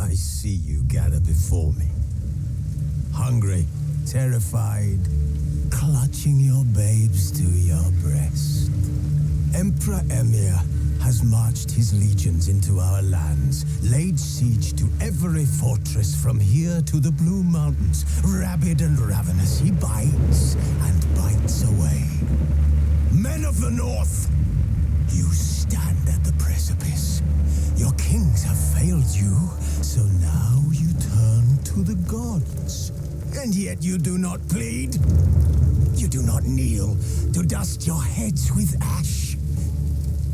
I see you gather before me. Hungry, terrified, clutching your babes to your breast. Emperor Emir has marched his legions into our lands, laid siege to every fortress from here to the Blue Mountains. Rabid and ravenous, he bites and bites away. Men of the North, you stand at the precipice. Your kings have failed you, so now you turn to the gods. And yet you do not plead. You do not kneel to dust your heads with ash.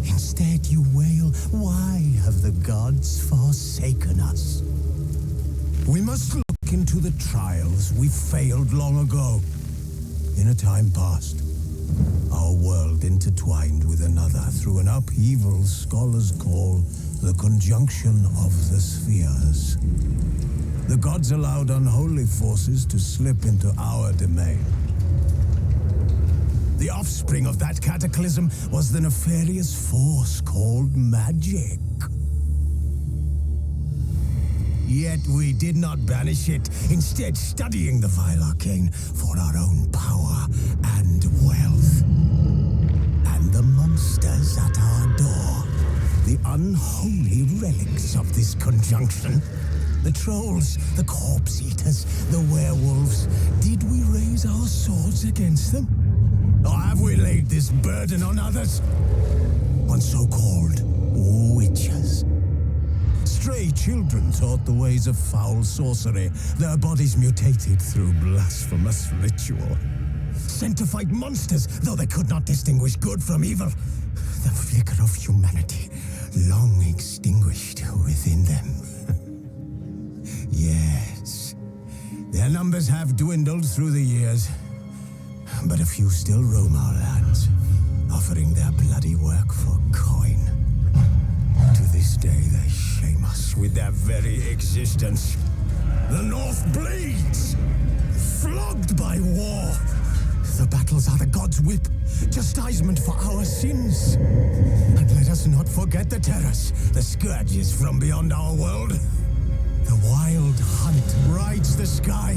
Instead you wail, why have the gods forsaken us? We must look into the trials we failed long ago. In a time past, our world intertwined with another through an upheaval scholars call the conjunction of the spheres. The gods allowed unholy forces to slip into our domain. The offspring of that cataclysm was the nefarious force called magic. Yet we did not banish it, instead studying the vile arcane for our own power and wealth. And the monsters at our door, the unholy relics of this conjunction, the trolls, the corpse eaters, the werewolves, did we raise our swords against them? Or have we laid this burden on others? On so-called witches. Stray children taught the ways of foul sorcery, their bodies mutated through blasphemous ritual. Sent to fight monsters, though they could not distinguish good from evil. The flicker of humanity, long extinguished within them. Yes, their numbers have dwindled through the years, but a few still roam our lands, offering their bloody work for coin. To this day, they shame us with their very existence. The North bleeds, flogged by war. The battles are the gods' whip, chastisement for our sins. And let us not forget the terrors, the scourges from beyond our world. The wild hunt rides the sky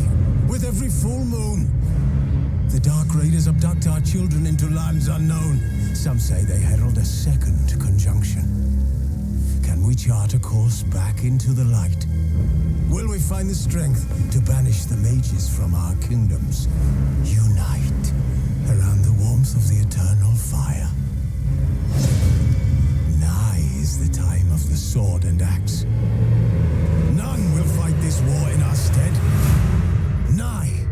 with every full moon. The Dark Raiders abduct our children into lands unknown. Some say they herald a second conjunction. Can we chart a course back into the light? Will we find the strength to banish the mages from our kingdoms? Unite around the warmth of the eternal fire. Nigh is the time of the sword and axe. None will fight this war in our stead. Nigh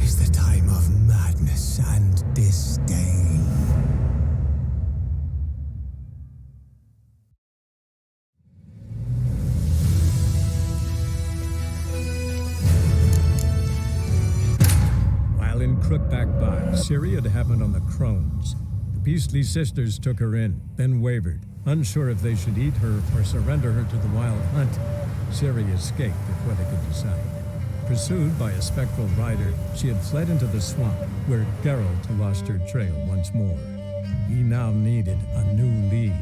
is the time of madness and disdain. While in Crookback Bay, Ciri had happened on the Crones. The Beastly sisters took her in, then wavered, unsure if they should eat her or surrender her to the wild hunt. Ciri escaped before they could decide. Pursued by a spectral rider, she had fled into the swamp, where Geralt lost her trail once more. He now needed a new lead.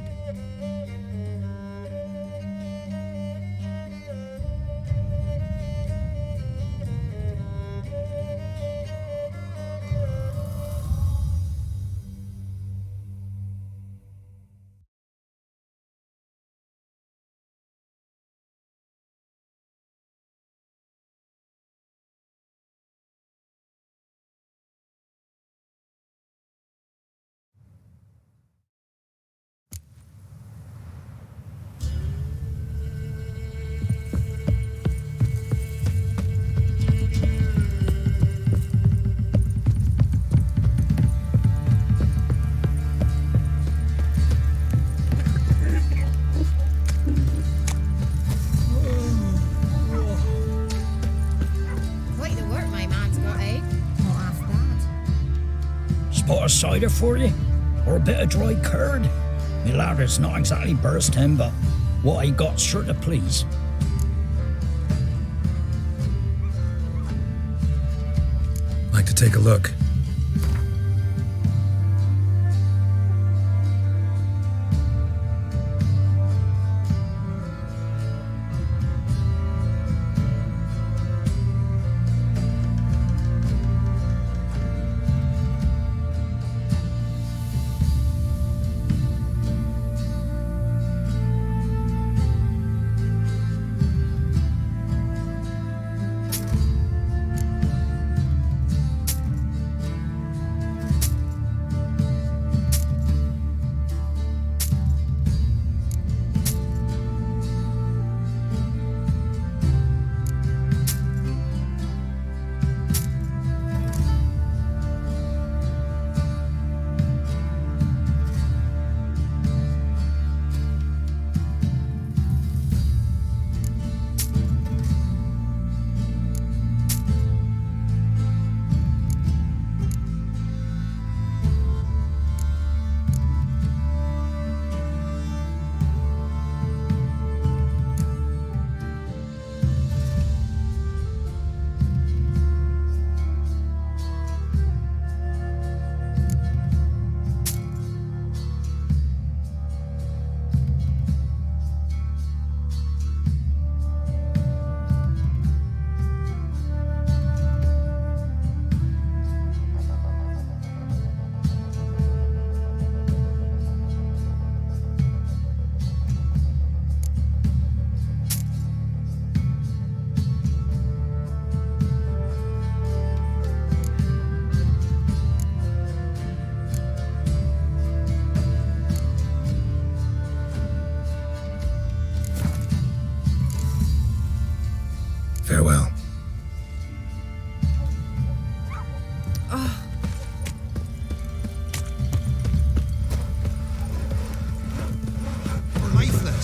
Pot of cider for you? Or a bit of dry curd? Me lad, it's not exactly burst him, but what I got's sure to please. Like to take a look.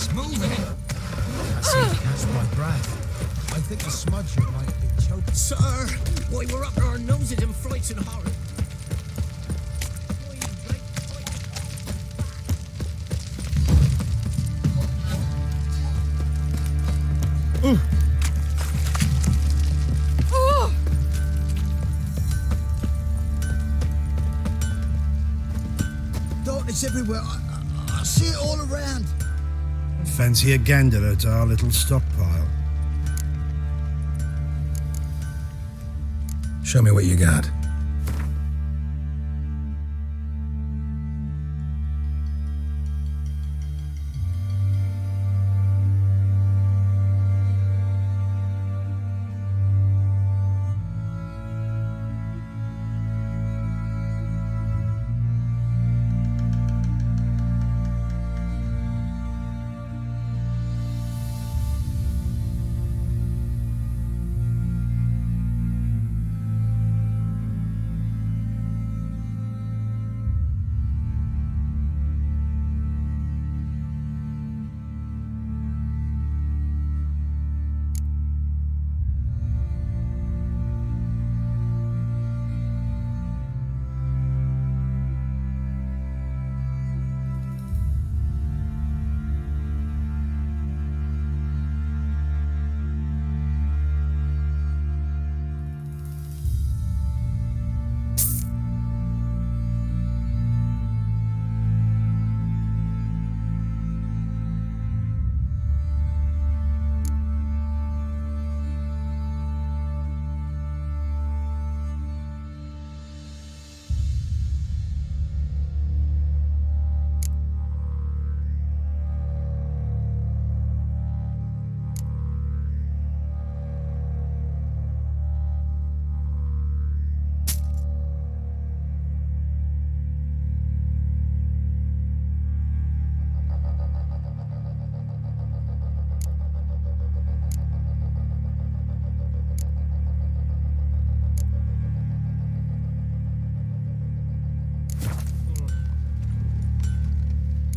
It's moving. I seem to catch my breath. I think the smudger might have been choked. Sir, why we're up to our noses in frights and horror. Darkness everywhere. I see it all around. Fancy a gander at our little stockpile. Show me what you got.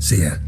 See ya.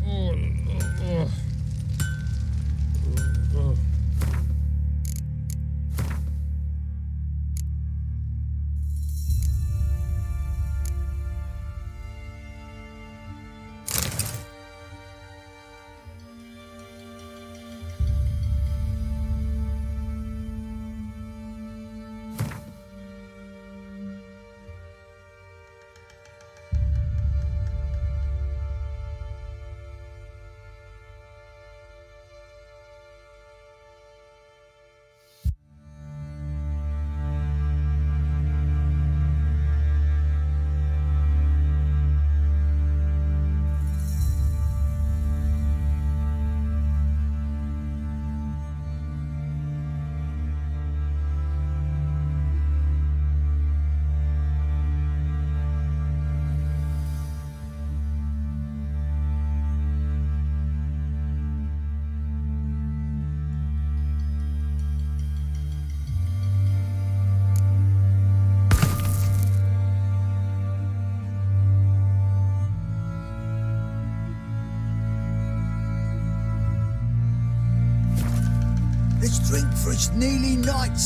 Let's drink for it's nearly night.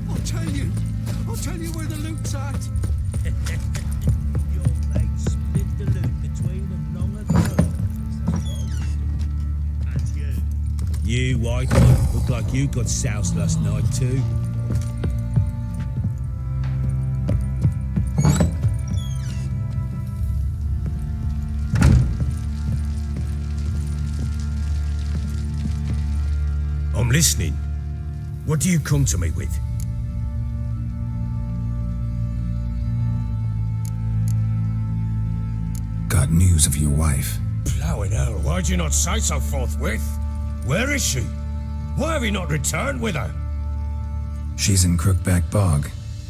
I'll tell you where the loot's at. Your mate split the loot between them long ago. And you, white one, look like you got soused last night too. I'm listening. What do you come to me with? Got news of your wife. Plowing hell, why'd you not say so forthwith? Where is she? Why have you not returned with her? She's in Crookback Bog.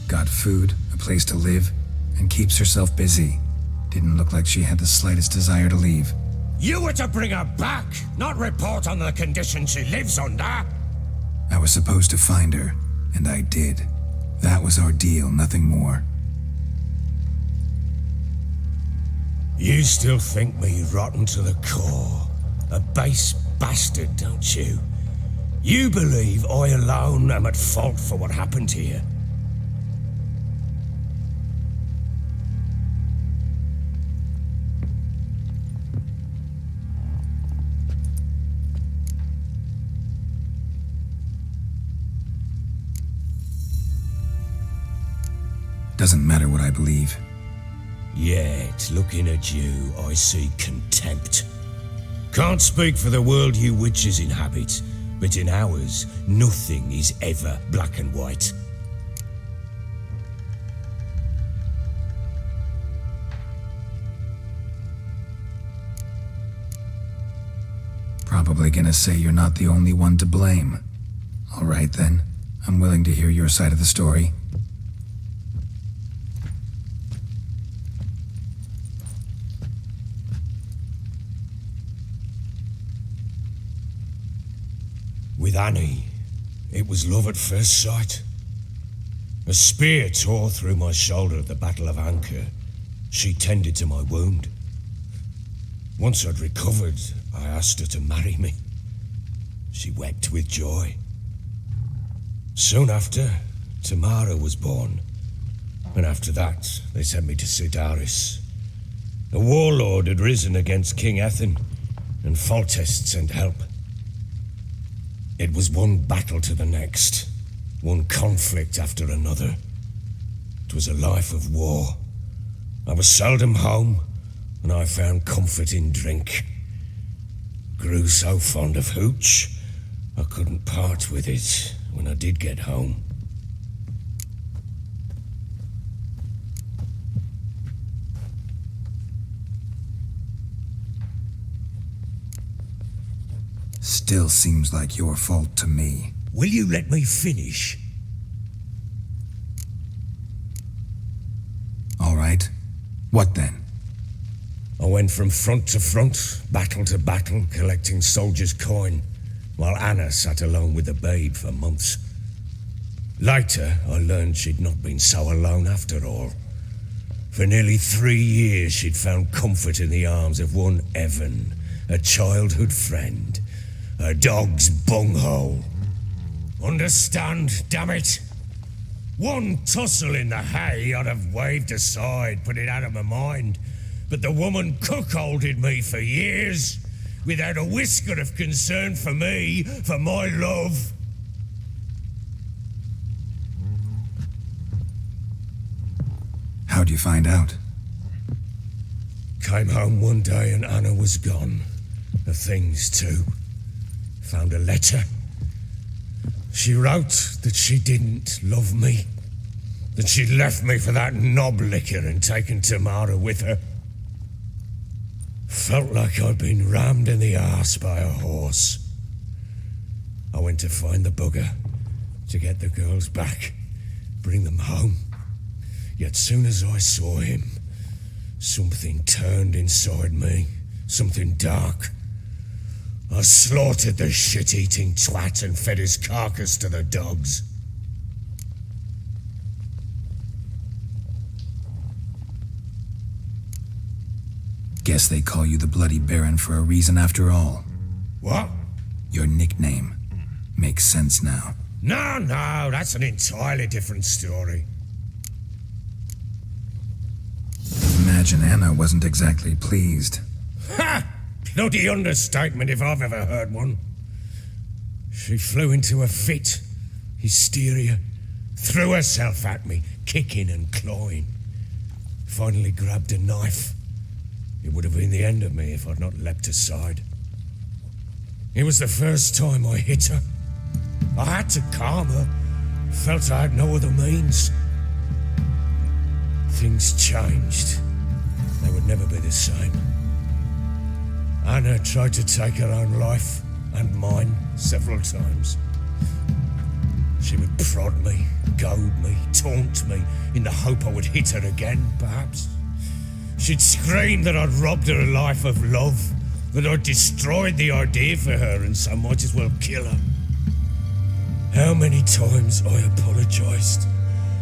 Got food, a place to live, and keeps herself busy. Didn't look like she had the slightest desire to leave. You were to bring her back, not report on the conditions she lives under. I was supposed to find her, and I did. That was our deal, nothing more. You still think me rotten to the core. A base bastard, don't you? You believe I alone am at fault for what happened here. Doesn't matter what I believe. Yet, looking at you, I see contempt. Can't speak for the world you witches inhabit, but in ours, nothing is ever black and white. Probably gonna say you're not the only one to blame. All right then, I'm willing to hear your side of the story. With Annie, it was love at first sight. A spear tore through my shoulder at the Battle of Anchor. She tended to my wound. Once I'd recovered, I asked her to marry me. She wept with joy. Soon after, Tamara was born. And after that, they sent me to Sidaris. A warlord had risen against King Ethan, and Foltest sent help. It was one battle to the next, one conflict after another. It was a life of war. I was seldom home, and I found comfort in drink. Grew so fond of hooch, I couldn't part with it when I did get home. Still seems like your fault to me. Will you let me finish? All right. What then? I went from front to front, battle to battle, collecting soldiers' coin, while Anna sat alone with the babe for months. Later, I learned she'd not been so alone after all. For nearly 3 years, she'd found comfort in the arms of one Evan, a childhood friend. A dog's bunghole. Understand, damn it? One tussle in the hay I'd have waved aside, put it out of my mind. But the woman cuckolded me for years, without a whisker of concern for me, for my love. How'd you find out? Came home one day and Anna was gone. The things too. Found a letter. She wrote that she didn't love me, that she'd left me for that knob licker and taken Tamara with her. Felt like I'd been rammed in the arse by a horse. I went to find the bugger, to get the girls back, bring them home. Yet soon as I saw him, something turned inside me, something dark. I slaughtered the shit-eating twat and fed his carcass to the dogs. Guess they call you the Bloody Baron for a reason after all. What? Your nickname. Makes sense now. No, that's an entirely different story. Imagine Anna wasn't exactly pleased. Ha! Bloody understatement if I've ever heard one. She flew into a fit, hysteria, threw herself at me, kicking and clawing. Finally grabbed a knife. It would have been the end of me if I'd not leapt aside. It was the first time I hit her. I had to calm her. Felt I had no other means. Things changed. They would never be the same. Anna tried to take her own life, and mine, several times. She would prod me, goad me, taunt me, in the hope I would hit her again, perhaps. She'd scream that I'd robbed her a life of love, that I'd destroyed the idea for her, and so might as well kill her. How many times I apologized,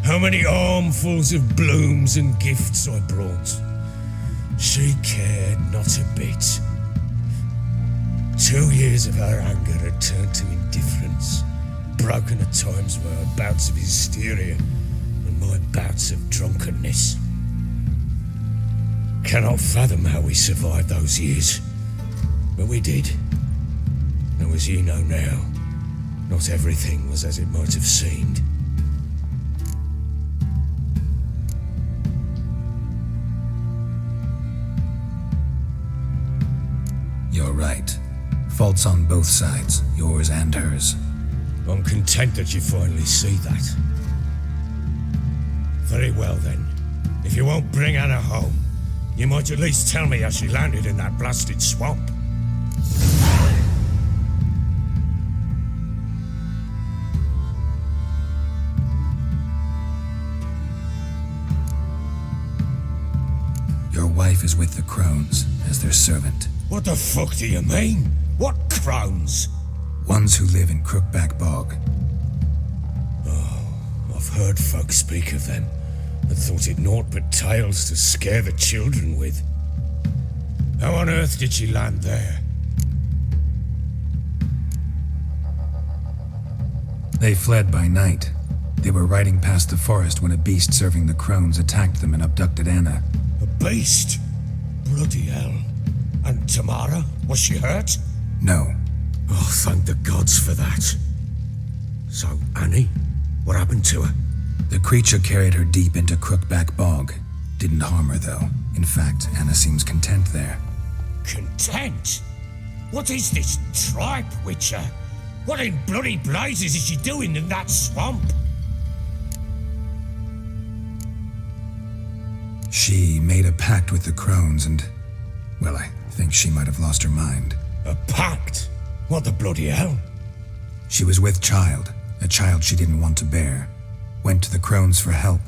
How many armfuls of blooms and gifts I brought. She cared not a bit. 2 years of her anger had turned to indifference, broken at times by her bouts of hysteria and my bouts of drunkenness. Cannot fathom how we survived those years, but we did. Though as you know now, not everything was as it might have seemed. You're right. Faults on both sides, yours and hers. I'm content that you finally see that. Very well then. If you won't bring Anna home, you might at least tell me how she landed in that blasted swamp. Your wife is with the crones as their servant. What the fuck do you mean? What crones? Ones who live in Crookback Bog. I've heard folk speak of them, and thought it naught but tales to scare the children with. How on earth did she land there? They fled by night. They were riding past the forest when a beast serving the crones attacked them and abducted Anna. A beast? Bloody hell. And Tamara? Was she hurt? No. Oh, thank the gods for that. So, Annie? What happened to her? The creature carried her deep into Crookback Bog. Didn't harm her, though. In fact, Anna seems content there. Content? What is this tripe, Witcher? What in bloody blazes is she doing in that swamp? She made a pact with the crones and... well, I think she might have lost her mind. A pact? What the bloody hell? She was with child, a child she didn't want to bear. Went to the crones for help.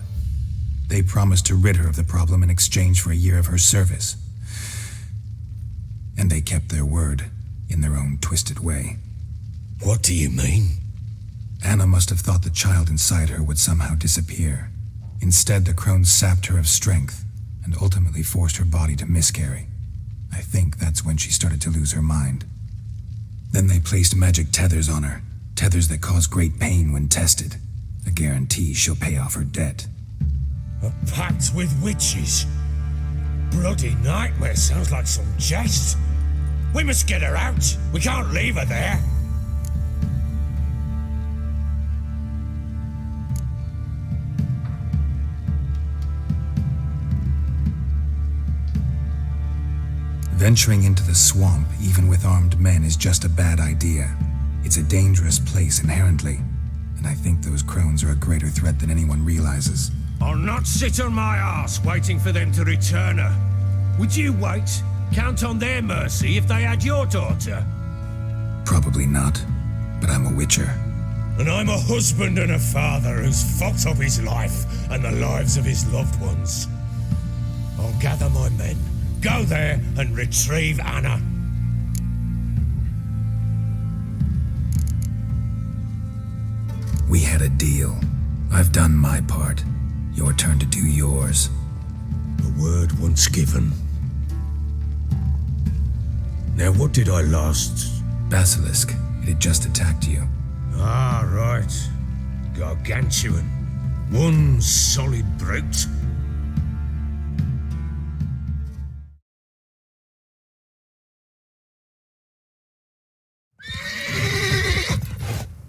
They promised to rid her of the problem in exchange for a year of her service. And they kept their word, in their own twisted way. What do you mean? Anna must have thought the child inside her would somehow disappear. Instead, the crones sapped her of strength and ultimately forced her body to miscarry. I think that's when she started to lose her mind. Then they placed magic tethers on her, tethers that cause great pain when tested. A guarantee she'll pay off her debt. A pact with witches? Bloody nightmare, sounds like some jest. We must get her out. We can't leave her there. Venturing into the swamp, even with armed men, is just a bad idea. It's a dangerous place inherently, and I think those crones are a greater threat than anyone realizes. I'll not sit on my arse waiting for them to return her. Would you wait? Count on their mercy if they had your daughter? Probably not, but I'm a witcher. And I'm a husband and a father who's fucked up his life and the lives of his loved ones. I'll gather my men, go there and retrieve Anna. We had a deal. I've done my part. Your turn to do yours. A word once given. Now what did I last... Basilisk. It had just attacked you. Ah, right. Gargantuan. One solid brute.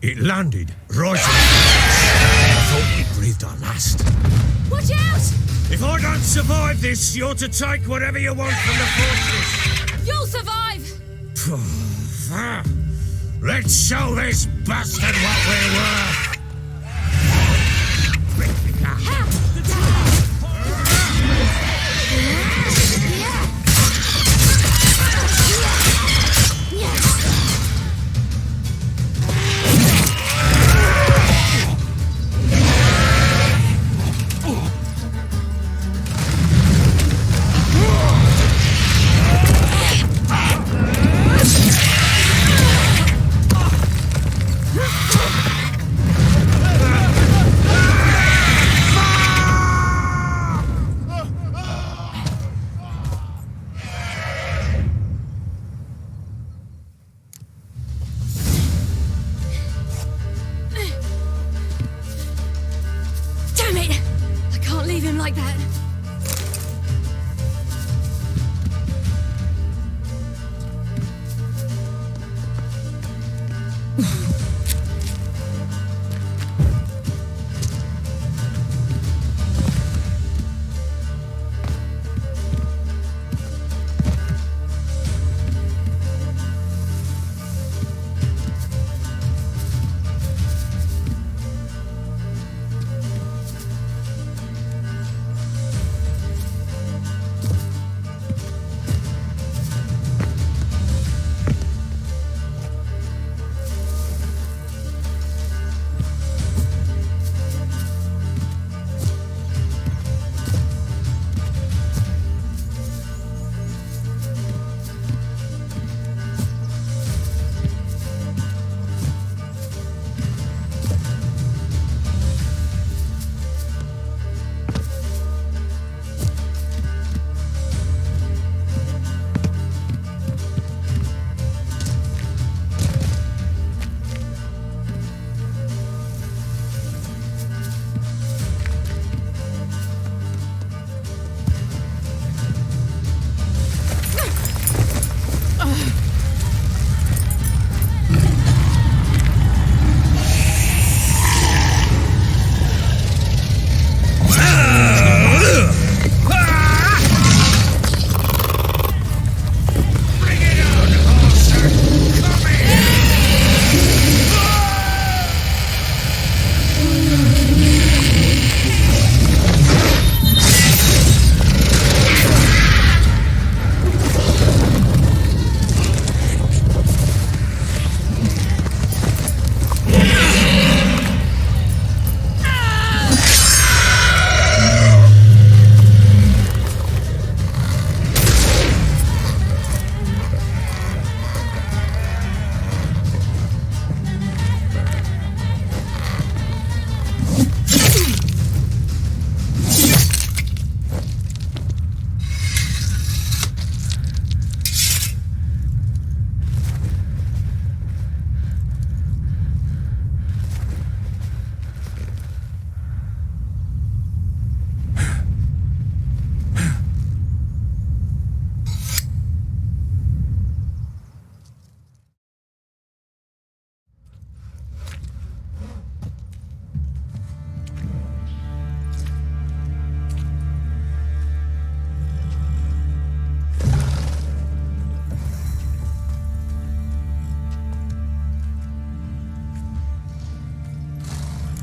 It landed right on. I thought we breathed our last. Watch out! If I don't survive this, you're to take whatever you want from the fortress. You'll survive! Let's show this bastard what we were. like that.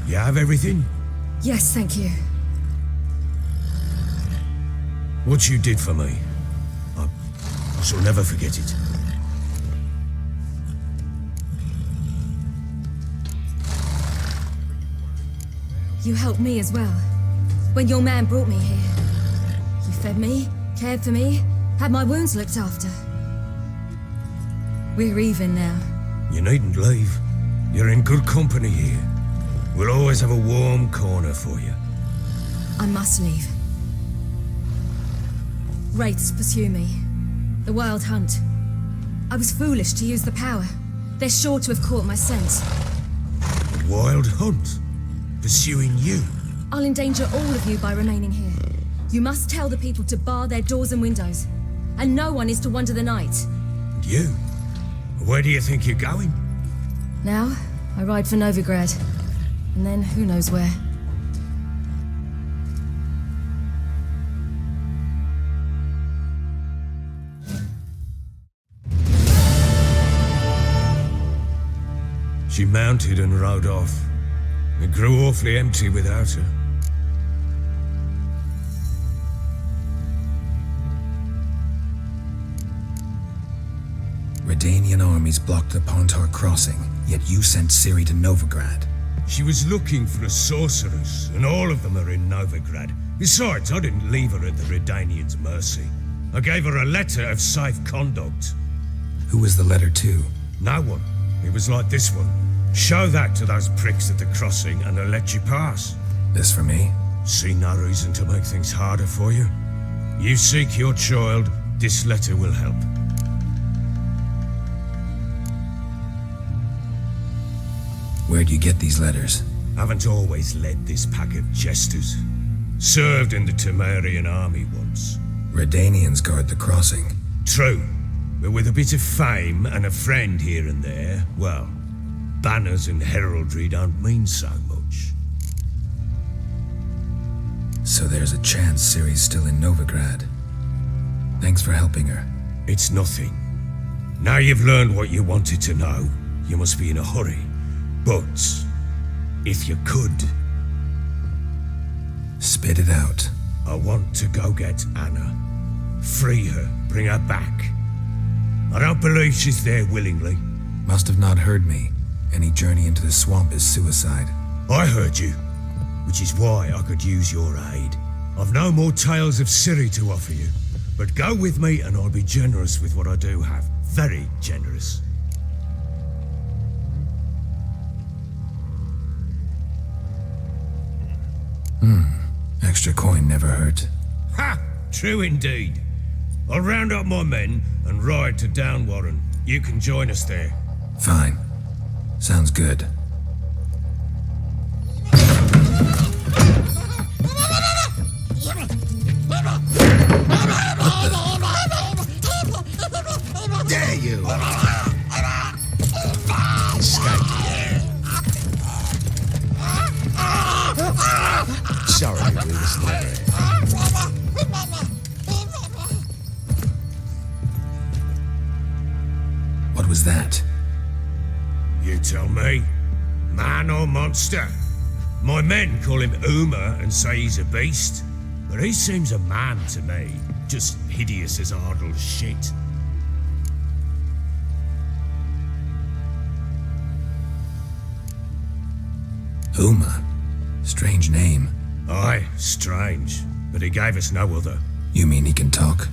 You have everything? Yes, thank you. What you did for me, I shall never forget it. You helped me as well. When your man brought me here. You fed me, cared for me, had my wounds looked after. We're even now. You needn't leave. You're in good company here. We'll always have a warm corner for you. I must leave. Wraiths pursue me. The wild hunt. I was foolish to use the power. They're sure to have caught my scent. The wild hunt? Pursuing you? I'll endanger all of you by remaining here. You must tell the people to bar their doors and windows. And no one is to wander the night. And you? Where do you think you're going? Now, I ride for Novigrad. And then who knows where. She mounted and rode off. It grew awfully empty without her. Redanian armies blocked the Pontar crossing, yet you sent Ciri to Novigrad. She was looking for a sorceress, and all of them are in Novigrad. Besides, I didn't leave her at the Redanians' mercy. I gave her a letter of safe conduct. Who was the letter to? No one. It was like this one. Show that to those pricks at the crossing and they'll let you pass. This for me? See no reason to make things harder for you. You seek your child, this letter will help. Where'd you get these letters? Haven't always led this pack of jesters. Served in the Temerian army once. Redanians guard the crossing. True, but with a bit of fame and a friend here and there, well, banners and heraldry don't mean so much. So there's a chance Ciri's still in Novigrad. Thanks for helping her. It's nothing. Now you've learned what you wanted to know, you must be in a hurry. But, if you could... Spit it out. I want to go get Anna. Free her, bring her back. I don't believe she's there willingly. Must have not heard me. Any journey into the swamp is suicide. I heard you, which is why I could use your aid. I've no more tales of Ciri to offer you, but go with me and I'll be generous with what I do have. Very generous. Extra coin never hurt. Ha! True indeed. I'll round up my men and ride to Downwarren. You can join us there. Fine. Sounds good. There you are. Escape. Sorry, we was never. What was that? You tell me. Man or monster? My men call him Uma and say he's a beast, but he seems a man to me. Just hideous as Ardle's shit. Uma? Strange name. Aye, strange, but he gave us no other. You mean he can talk?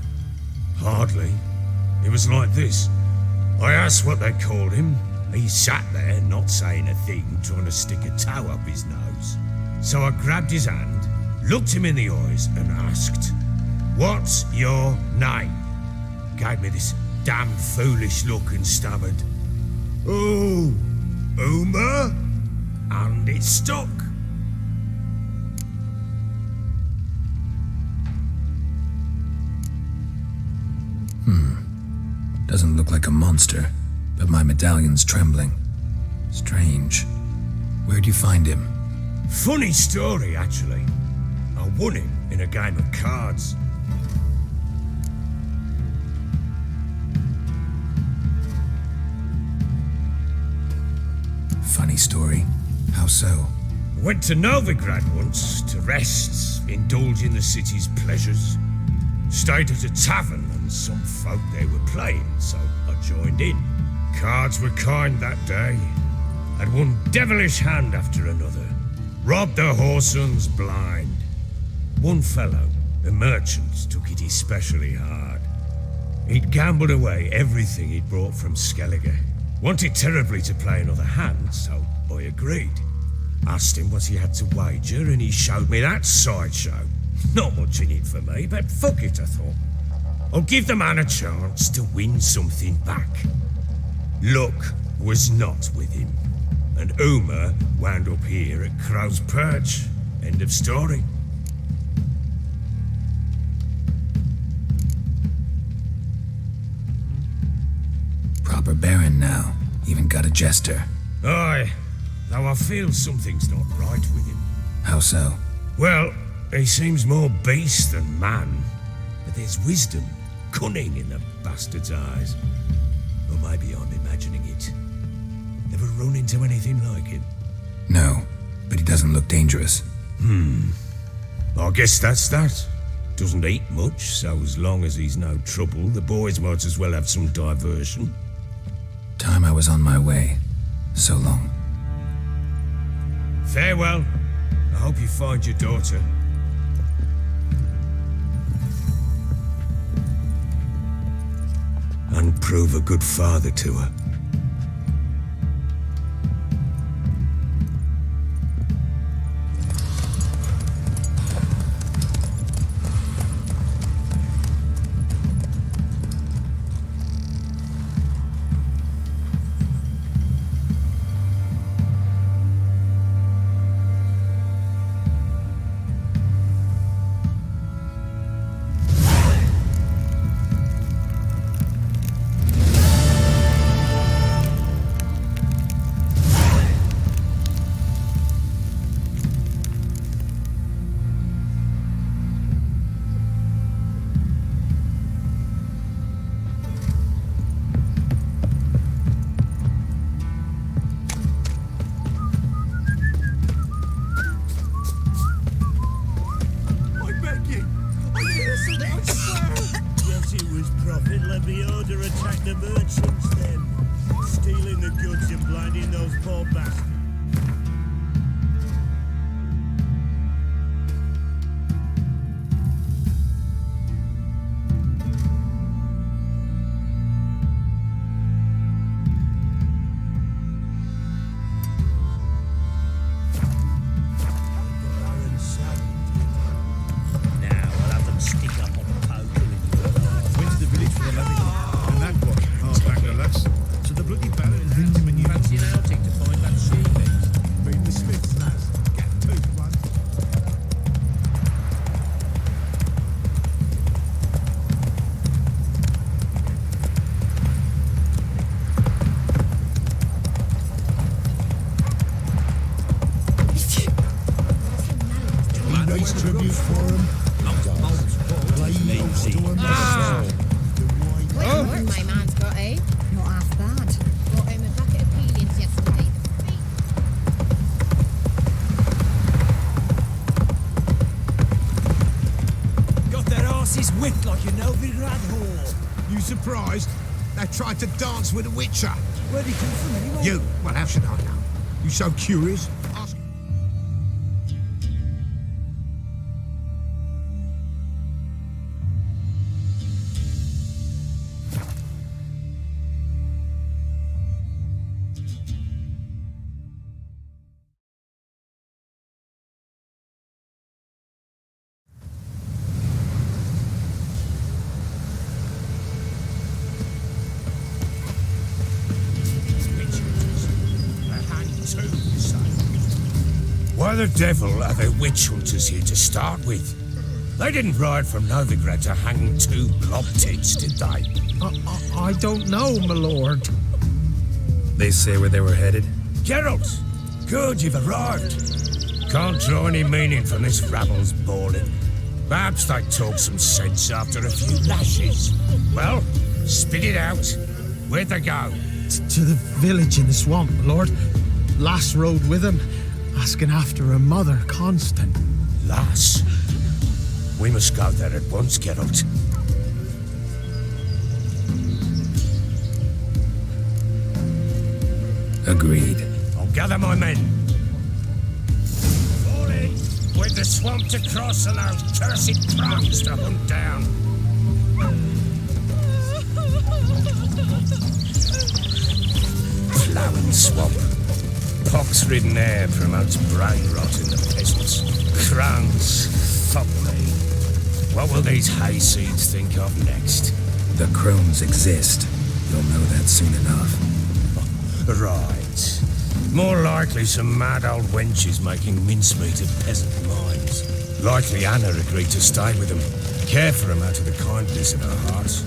Hardly. It was like this. I asked what they called him. He sat there, not saying a thing, trying to stick a toe up his nose. So I grabbed his hand, looked him in the eyes, and asked, "What's your name?" Gave me this damn foolish look and stammered, "Oh, Uma?" And it stuck. Doesn't look like a monster, but my medallion's trembling. Strange. Where'd you find him? Funny story, actually. I won him in a game of cards. Funny story. How so? Went to Novigrad once to rest, indulge in the city's pleasures. Stayed at a tavern and some folk there were playing, so I joined in. Cards were kind that day. Had one devilish hand after another. Robbed the whoreson blind. One fellow, a merchant, took it especially hard. He'd gambled away everything he'd brought from Skellige. Wanted terribly to play another hand, so I agreed. Asked him what he had to wager, and he showed me that sideshow. Not much in it for me, but fuck it, I thought. I'll give the man a chance to win something back. Luck was not with him, and Uma wound up here at Crow's Perch. End of story. Proper baron now. Even got a jester. Aye, though I feel something's not right with him. How so? Well, he seems more beast than man, but there's wisdom, cunning in the bastard's eyes. Or maybe I'm imagining it. Ever run into anything like him? No, but he doesn't look dangerous. I guess that's that. Doesn't eat much, so as long as he's no trouble, the boys might as well have some diversion. Time I was on my way. So long. Farewell. I hope you find your daughter. And prove a good father to her. the merchants then, stealing the goods and blinding those poor bastards. Tried to dance with a witcher. Where'd he come from anyway? You? Well, how should I know? You so curious? Ask. Why the devil are there witch hunters here to start with? They didn't ride from Novigrad to hang two blob tits, did they? I don't know, my lord. They say where they were headed? Geralt! Good, you've arrived. Can't draw any meaning from this rabble's bawling. Perhaps they talk some sense after a few lashes. Well, spit it out. Where'd they go? To the village in the swamp, my lord. Lass rode with him, asking after her mother, Constant. Lass? We must go there at once, Geralt. Agreed. I'll gather my men. Fall in with the swamp to cross and those cursed crows to hunt down. Ploughing swamp. Pox-ridden air promotes brain rot in the peasants. Crones, fuck me. What will these hayseeds think of next? The crones exist. You'll know that soon enough. Right. More likely some mad old wenches making mincemeat of peasant minds. Likely Anna agreed to stay with them, care for them out of the kindness in her heart.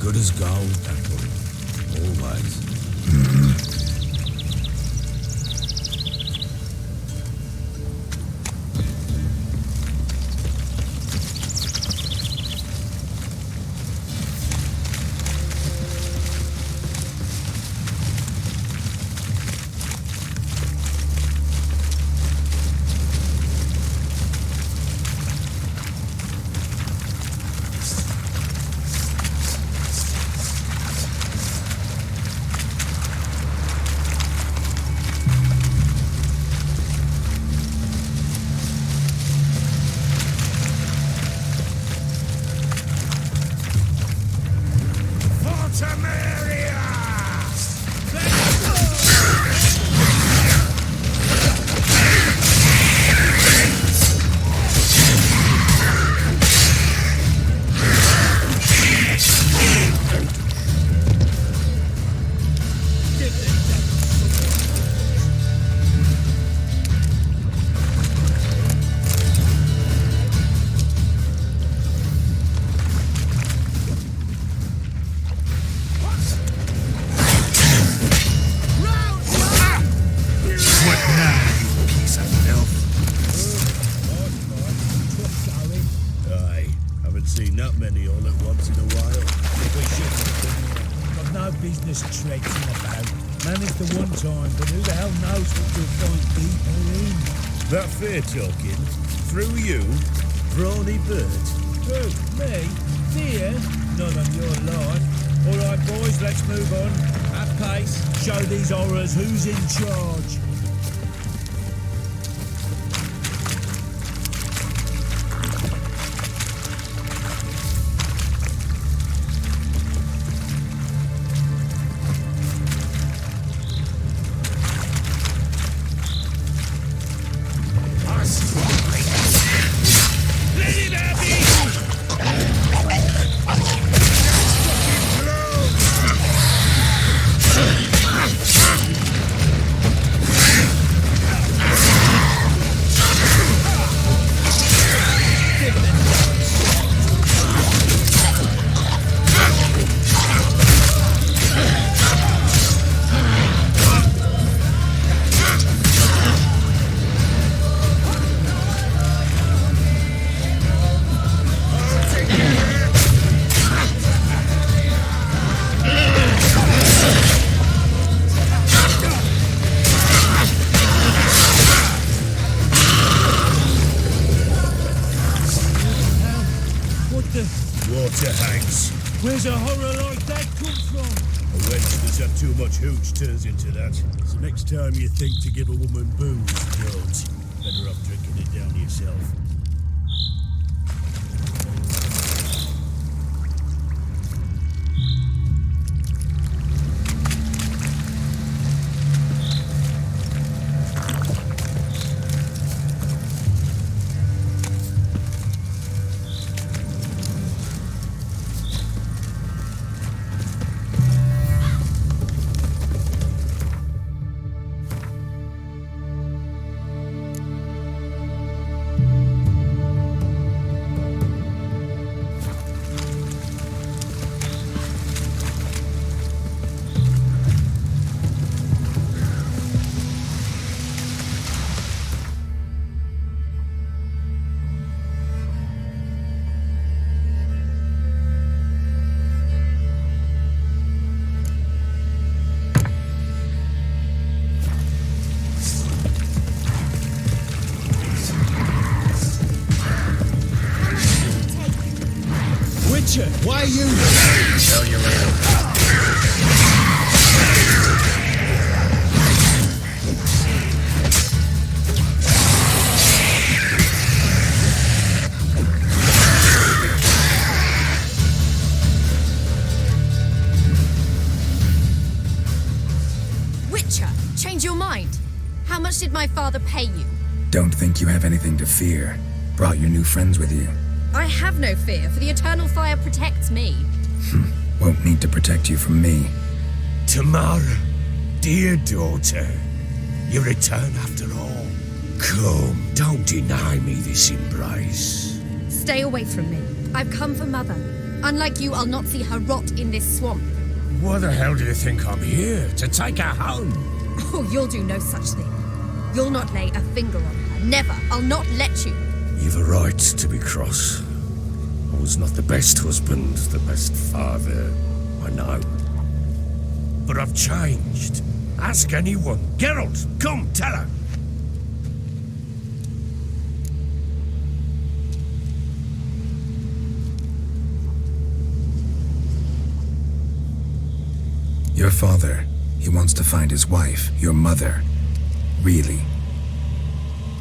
Good as gold, that one. Always. That fair talking? Through you? Brawny bird? Who? Me? Fear? Not on your life. All right, boys, let's move on. At pace, show these horrors who's in charge. Where's a horror like that come from? A wench that's had too much hooch turns into that. So next time you think to give a woman booze, don't. Better off drinking it down yourself. Why are you? Tell you later. Witcher, change your mind. How much did my father pay you? Don't think you have anything to fear. Brought your new friends with you. I have no fear, for the eternal fire protects me. Won't need to protect you from me. Tamara, dear daughter, you return after all. Come, don't deny me this embrace. Stay away from me. I've come for Mother. Unlike you, I'll not see her rot in this swamp. Why the hell do you think I'm here? To take her home? Oh, you'll do no such thing. You'll not lay a finger on her. Never. I'll not let you. You've a right to be cross. I was not the best husband, the best father, I know. But I've changed. Ask anyone. Geralt, come, tell her. Your father, he wants to find his wife, your mother. Really?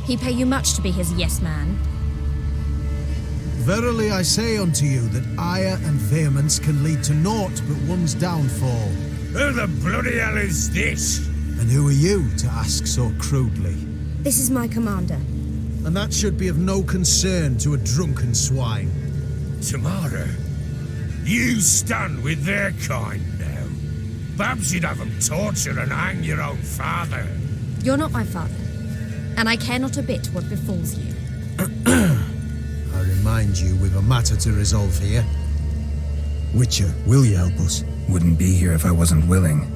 He pay you much to be his yes man? Verily I say unto you that ire and vehemence can lead to naught but one's downfall. Who the bloody hell is this? And who are you to ask so crudely? This is my commander. And that should be of no concern to a drunken swine. Tamara, you stand with their kind now. Perhaps you'd have them torture and hang your own father. You're not my father, and I care not a bit what befalls you. I remind you, we've a matter to resolve here. Witcher, will you help us? Wouldn't be here if I wasn't willing.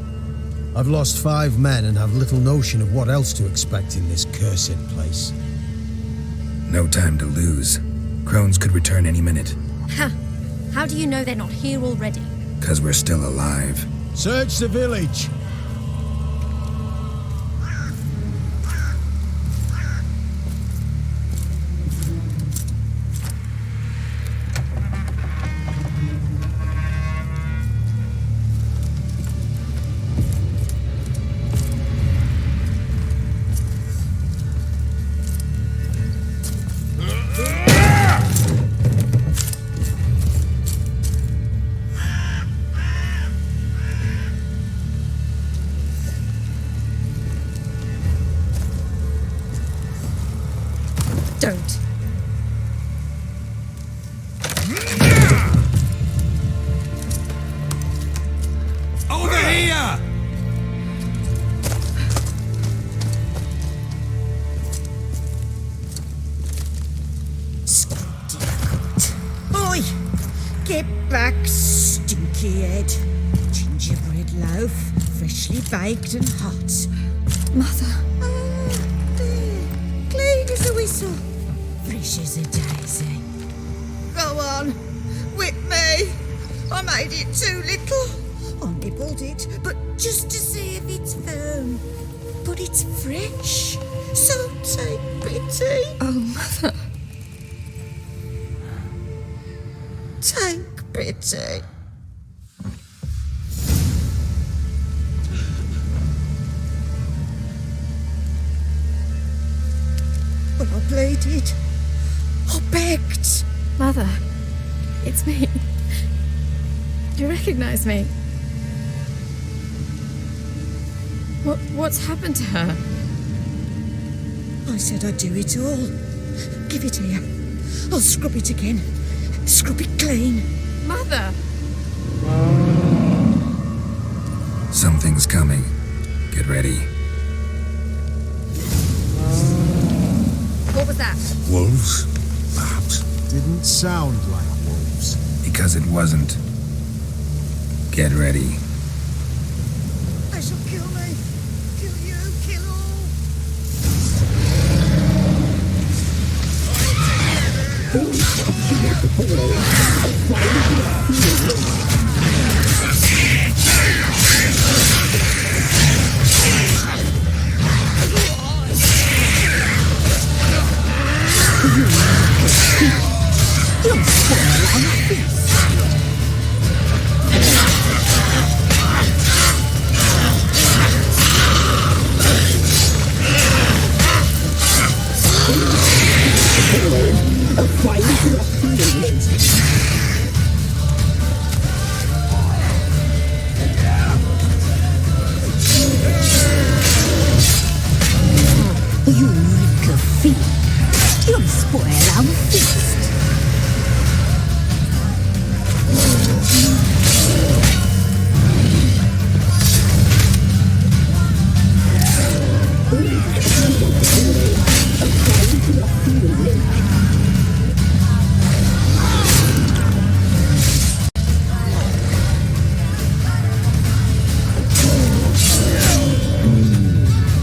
I've lost 5 men and have little notion of what else to expect in this cursed place. No time to lose. Crones could return any minute. Ha! How do you know they're not here already? 'Cause we're still alive. Search the village! Don't. Over here! Oi! Get back, stinky head. Gingerbread loaf, freshly baked and hot. Mother. There. Clean as a whistle. Fresh as a daisy. Go on. Whip me. I made it too little. I nibbled it, but just to see if it's firm. But it's fresh. So take pity. Oh, Mother. Take pity. But I pleaded. I begged. Mother, it's me. Do you recognize me? What's happened to her? I said I'd do it all. Give it here. I'll scrub it again. Scrub it clean. Mother! Something's coming. Get ready. What was that? Wolves, perhaps? Didn't sound like wolves. Because it wasn't. Get ready. They shall kill me. Kill you. Kill all. You reek of fear. You'll spoil our feast.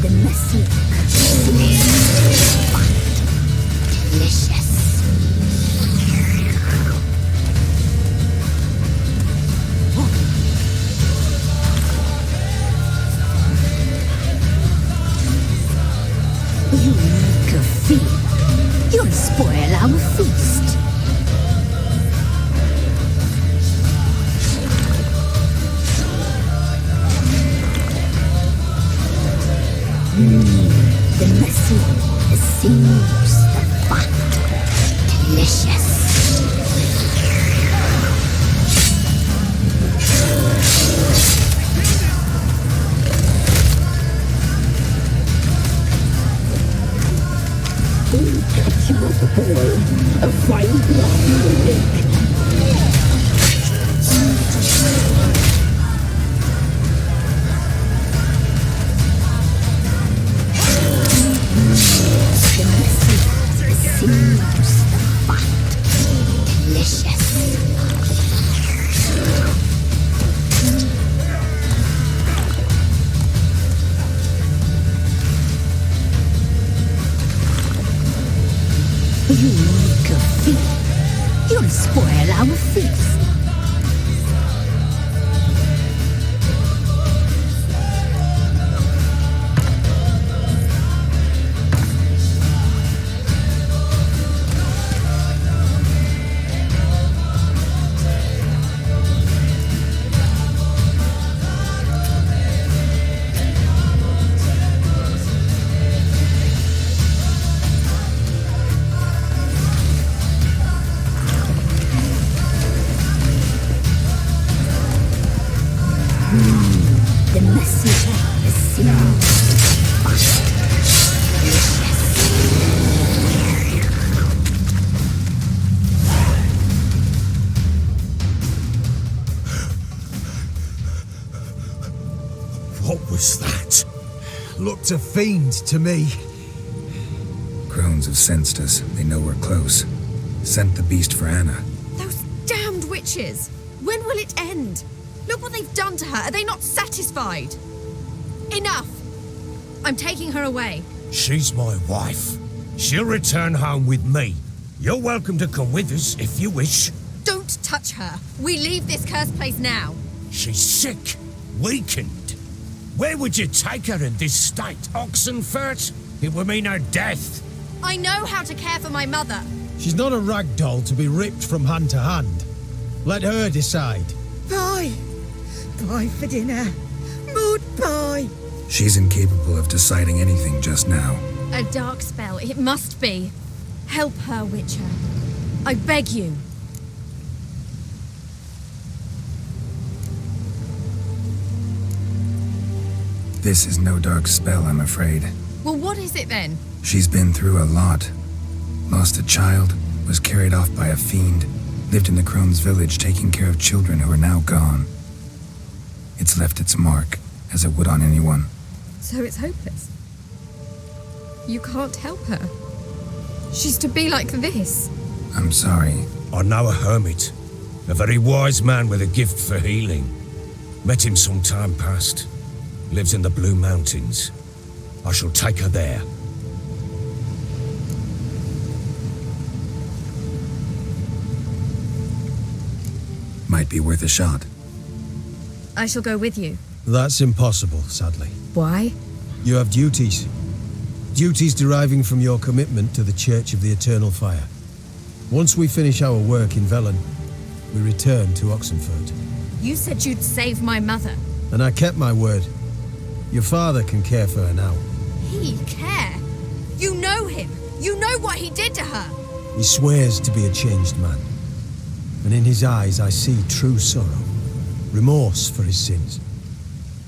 The messy, delicious. You reek of fear. You'll spoil our feast. The messy, the sinews, the fat, delicious. A fine the messy, the sinews, the fat, delicious. You reek of fear. You'll spoil our feast. It's a fiend to me. Crones have sensed us. They know we're close. Sent the beast for Anna. Those damned witches! When will it end? Look what they've done to her. Are they not satisfied? Enough! I'm taking her away. She's my wife. She'll return home with me. You're welcome to come with us if you wish. Don't touch her. We leave this cursed place now. She's sick, weakened. Where would you take her in this state? Oxenfurt? It would mean her death. I know how to care for my mother. She's not a rag doll to be ripped from hand to hand. Let her decide. Pie. Pie for dinner. Mud pie. She's incapable of deciding anything just now. A dark spell, it must be. Help her, Witcher. I beg you. This is no dark spell, I'm afraid. Well, what is it then? She's been through a lot. Lost a child, was carried off by a fiend, lived in the Crone's village taking care of children who are now gone. It's left its mark, as it would on anyone. So it's hopeless. You can't help her. She's to be like this. I'm sorry. I know a hermit, a very wise man with a gift for healing. Met him some time past. Lives in the Blue Mountains. I shall take her there. Might be worth a shot. I shall go with you. That's impossible, sadly. Why? You have duties. Duties deriving from your commitment to the Church of the Eternal Fire. Once we finish our work in Velen, we return to Oxenfurt. You said you'd save my mother. And I kept my word. Your father can care for her now. He care? You know him. You know what he did to her. He swears to be a changed man. And in his eyes I see true sorrow. Remorse for his sins.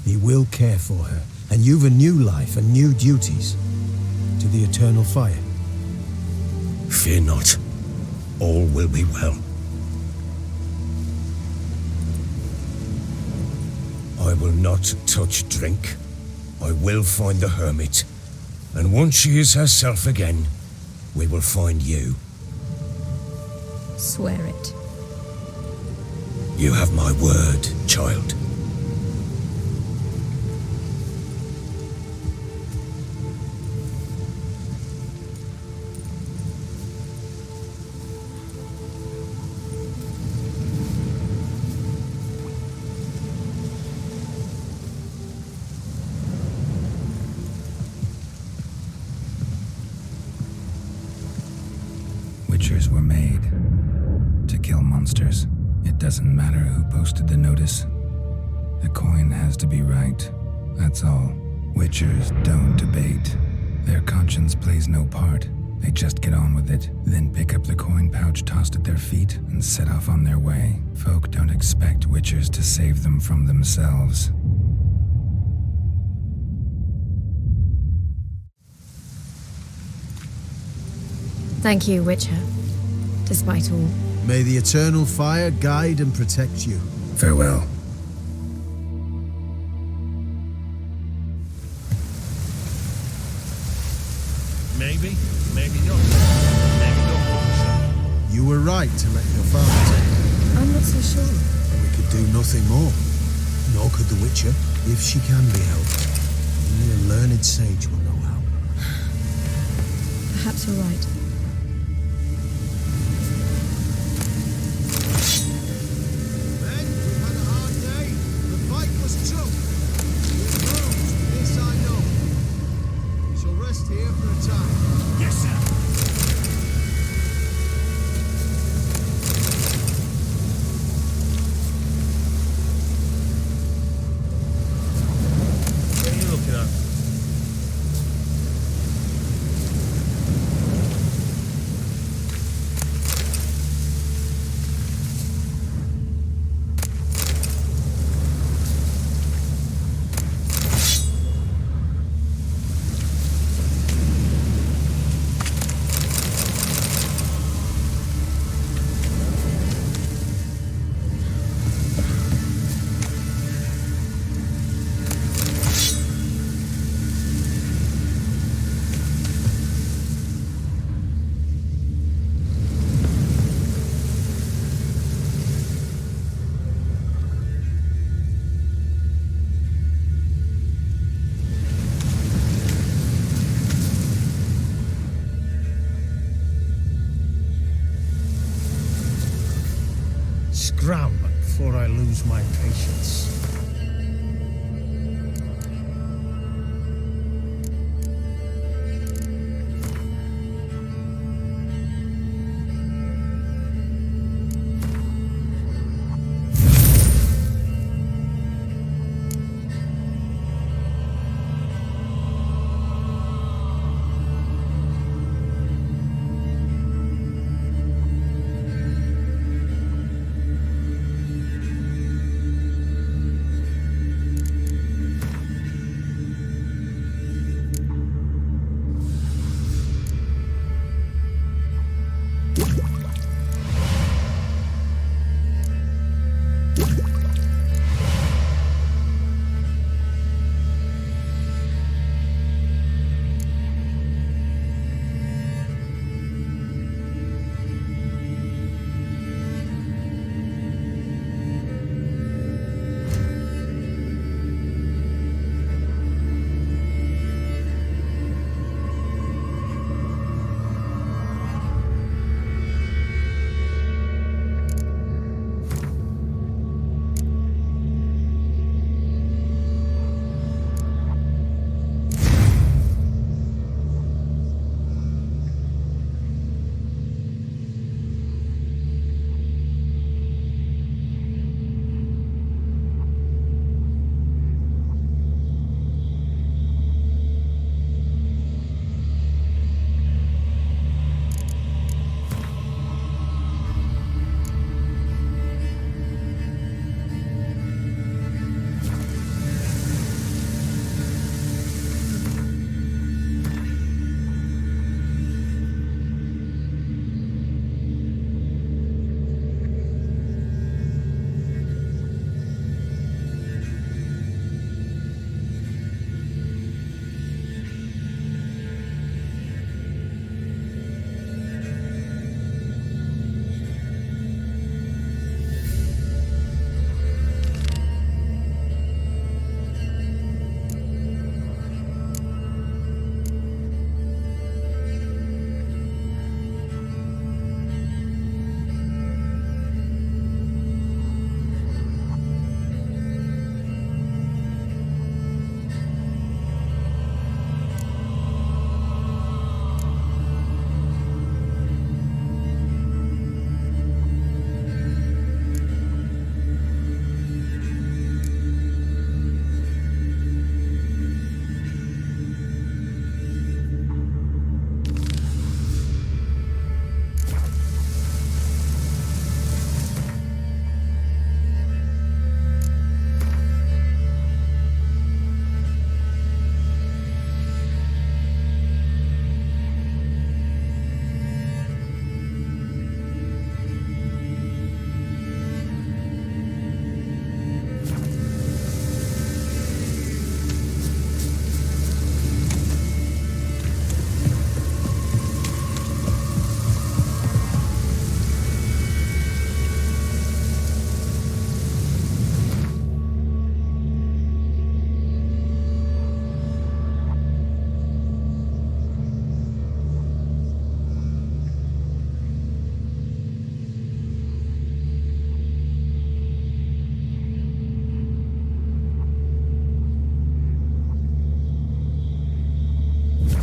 He will care for her. And you've a new life and new duties. To the Eternal Fire. Fear not. All will be well. I will not touch drink. I will find the hermit. And once she is herself again, we will find you. Swear it. You have my word, child. Witchers were made to kill monsters. It doesn't matter who posted the notice. The coin has to be right. That's all. Witchers don't debate. Their conscience plays no part. They just get on with it, then pick up the coin pouch tossed at their feet and set off on their way. Folk don't expect witchers to save them from themselves. Thank you, Witcher. Despite all. May the Eternal Fire guide and protect you. Farewell. Maybe, maybe not. Maybe not. You were right to let your father take her. I'm not so sure. We could do nothing more. Nor could the Witcher, if she can be helped. Only a learned sage will know how. Perhaps you're right. Men, we've had a hard day. The fight was tough. We're bruised, this I know. We shall rest here for a time. Yes, sir. What are you looking at? ground before I lose my patience.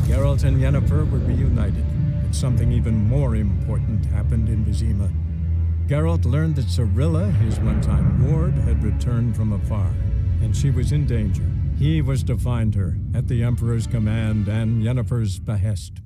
Geralt and Yennefer were reunited, but something even more important happened in Vizima. Geralt learned that Cirilla, his one-time ward, had returned from afar, and she was in danger. He was to find her, at the Emperor's command and Yennefer's behest.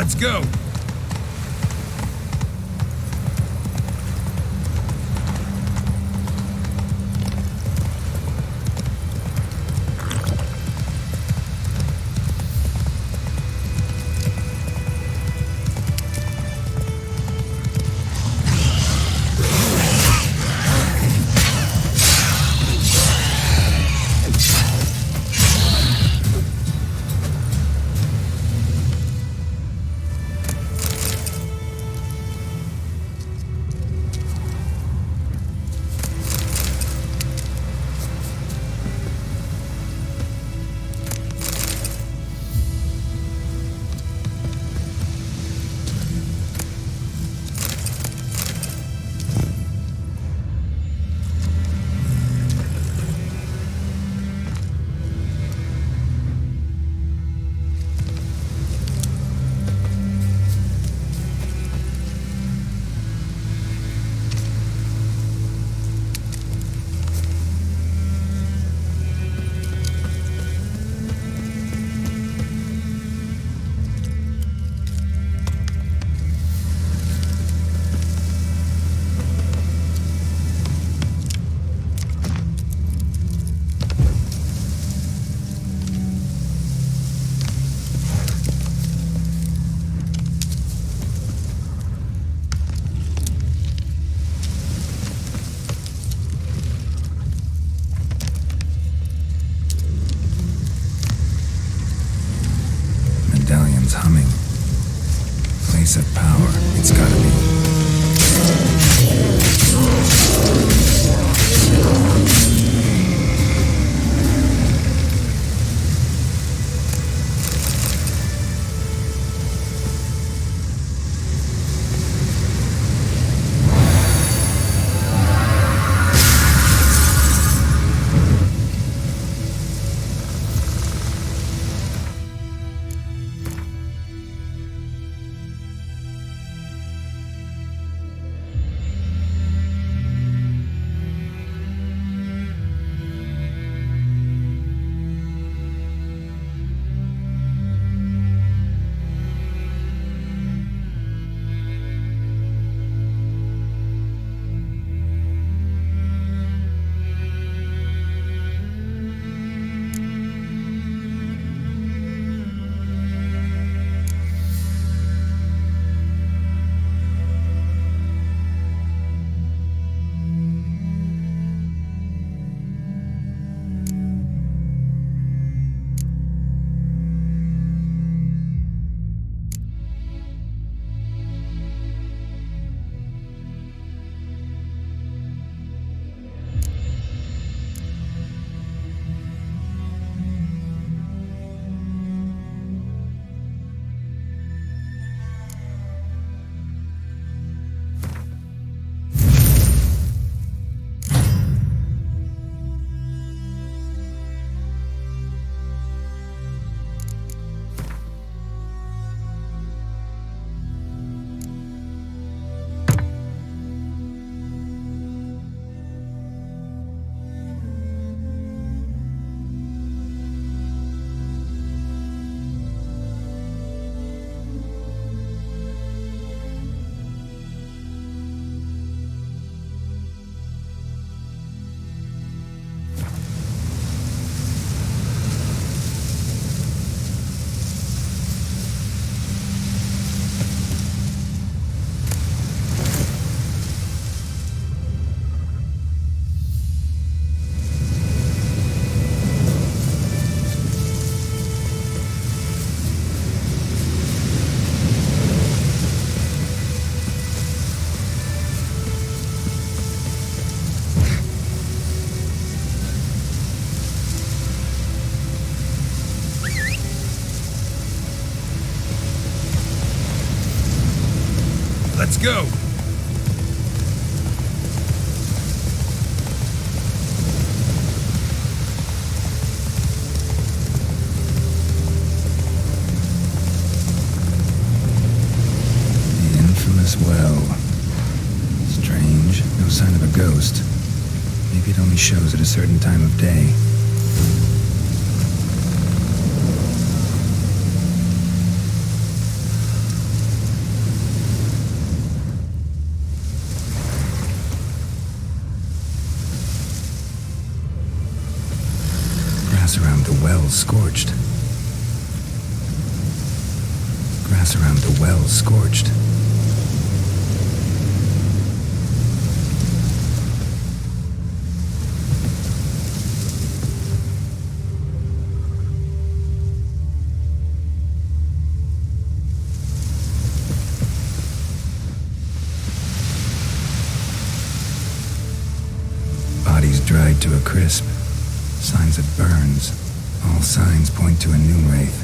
Let's go! Humming. Place of power. It's gotta be. Let's go! The infamous well. Strange, no sign of a ghost. Maybe it only shows at a certain time of day. Grass around the well scorched. Grass around the well scorched. Bodies dried to a crisp. Signs of burns. All signs point to a new wraith.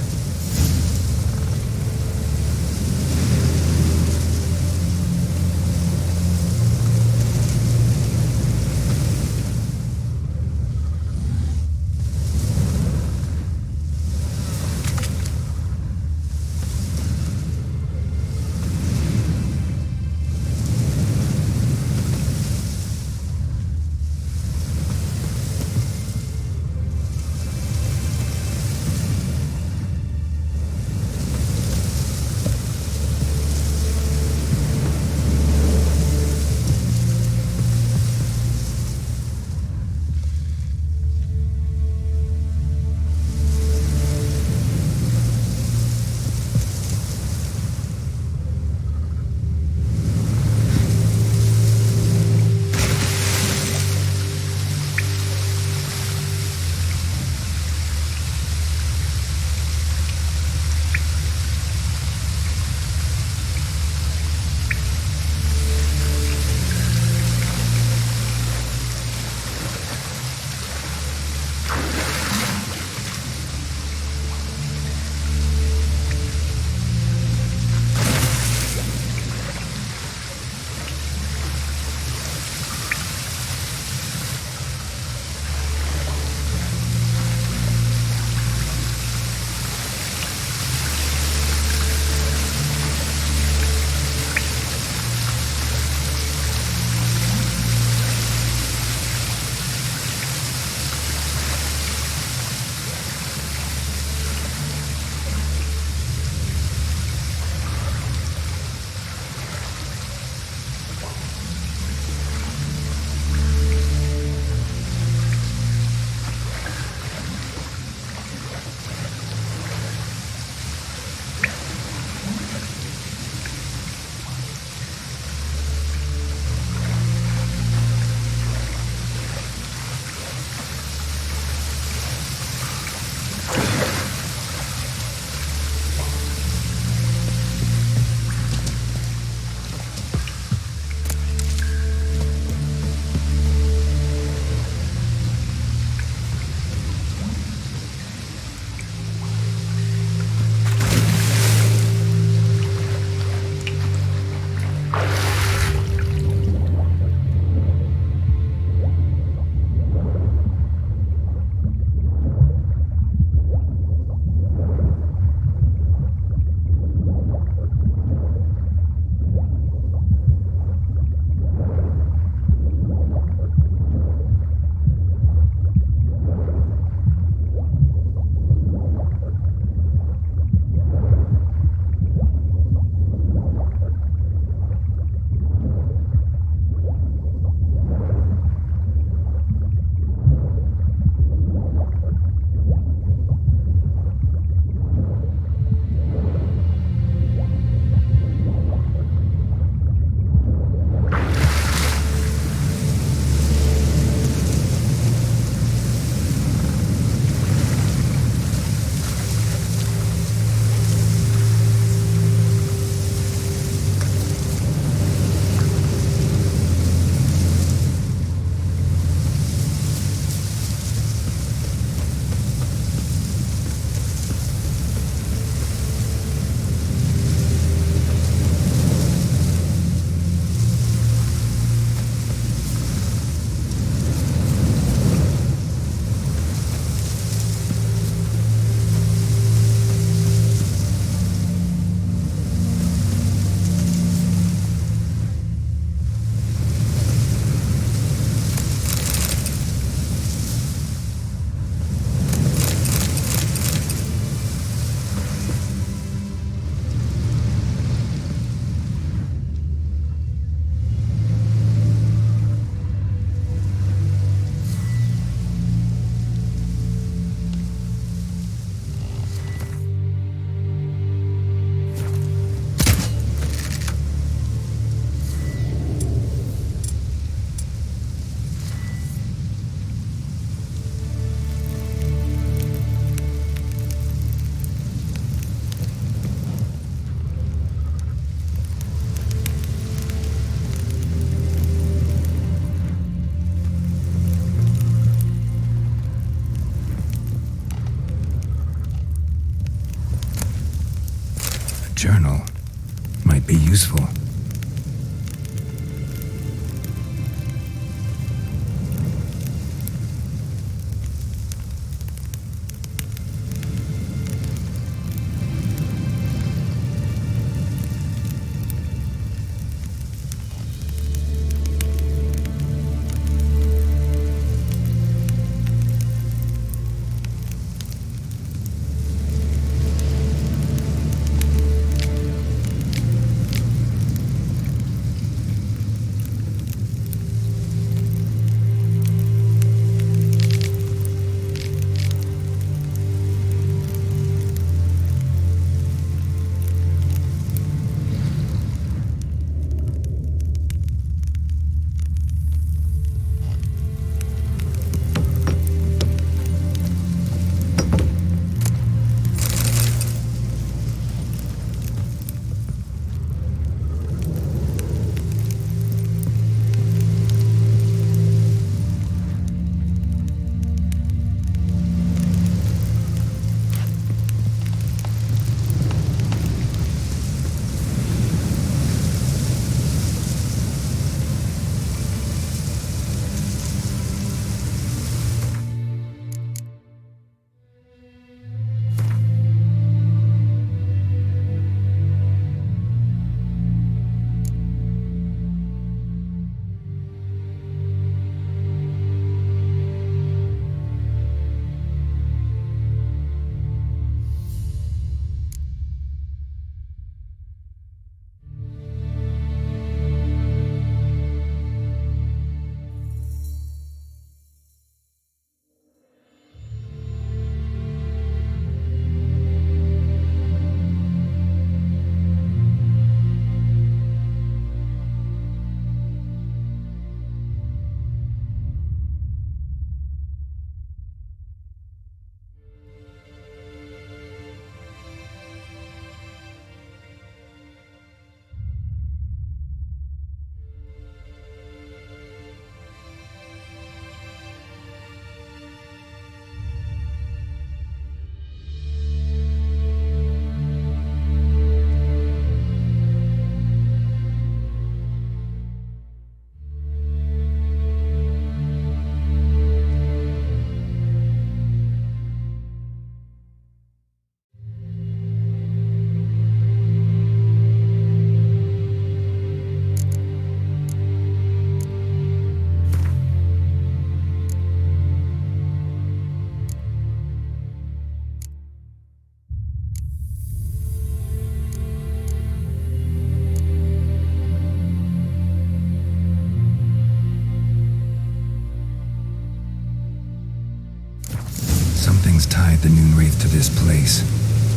the Noon Wraith to this place.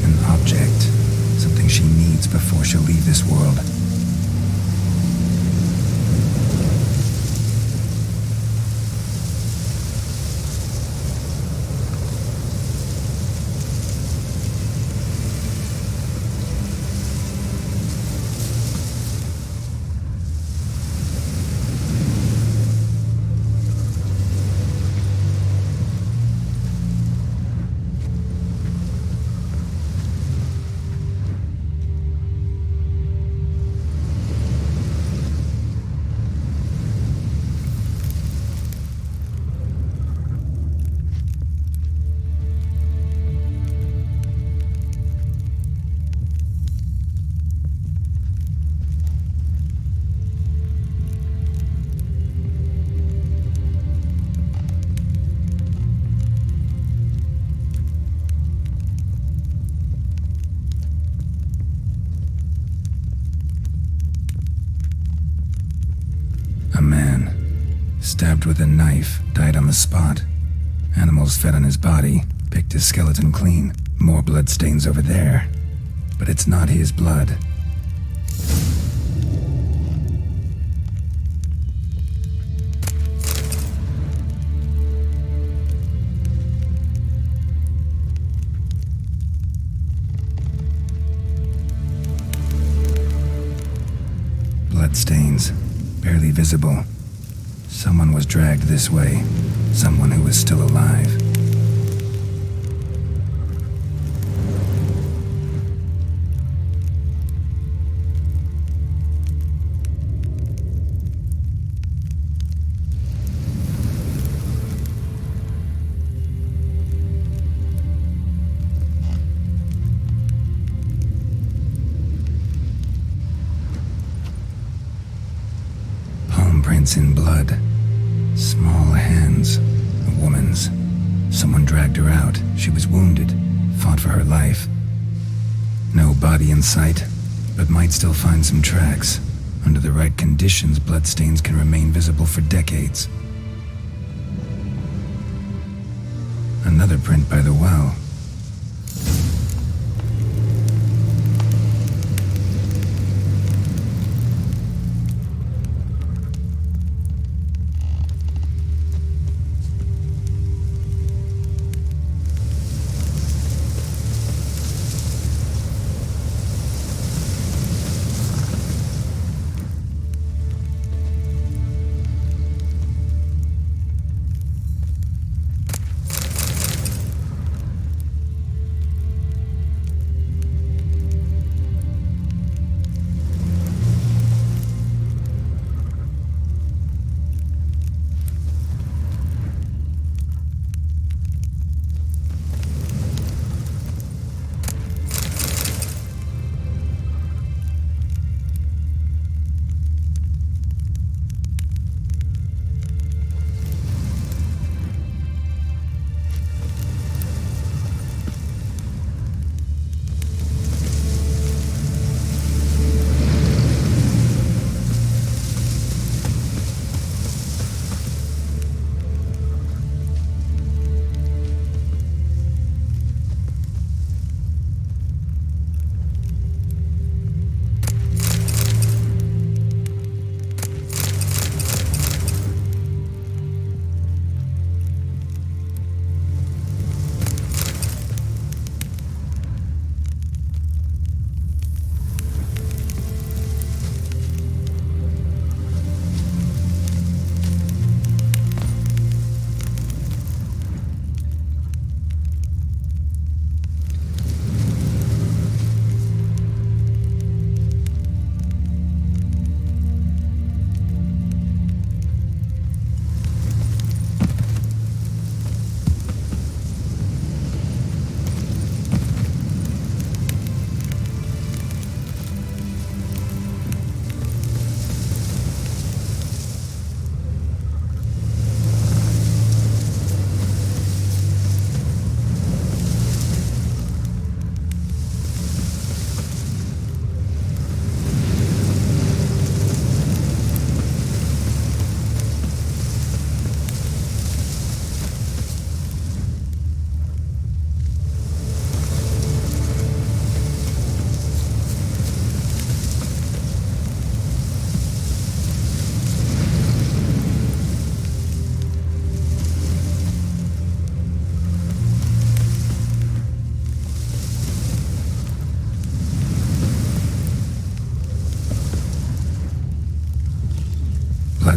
An object. Something she needs before she'll leave this world. Stabbed with a knife, died on the spot. Animals fed on his body, picked his skeleton clean. More bloodstains over there. But it's not his blood. Bloodstains, barely visible. Someone was dragged this way. Someone who was still alive. Palm prints in blood. Small hands. A woman's. Someone dragged her out. She was wounded. Fought for her life. No body in sight, but might still find some tracks. Under the right conditions, bloodstains can remain visible for decades. Another print by the well.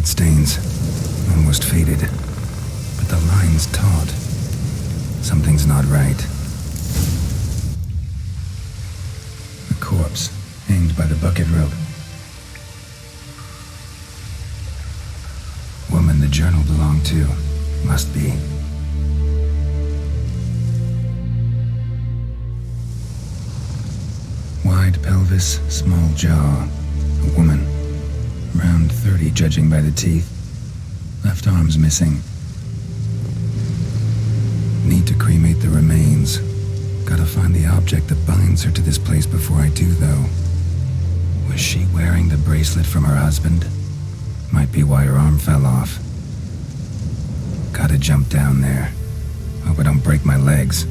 bloodstains, almost faded. But the line's taut. Something's not right. A corpse, hanged by the bucket rope. Woman the journal belonged to. Must be. Wide pelvis, small jaw. A woman. Around 30, judging by the teeth. Left arm's missing. Need to cremate the remains. Gotta find the object that binds her to this place before I do, though. Was she wearing the bracelet from her husband? Might be why her arm fell off. Gotta jump down there. Hope I don't break my legs.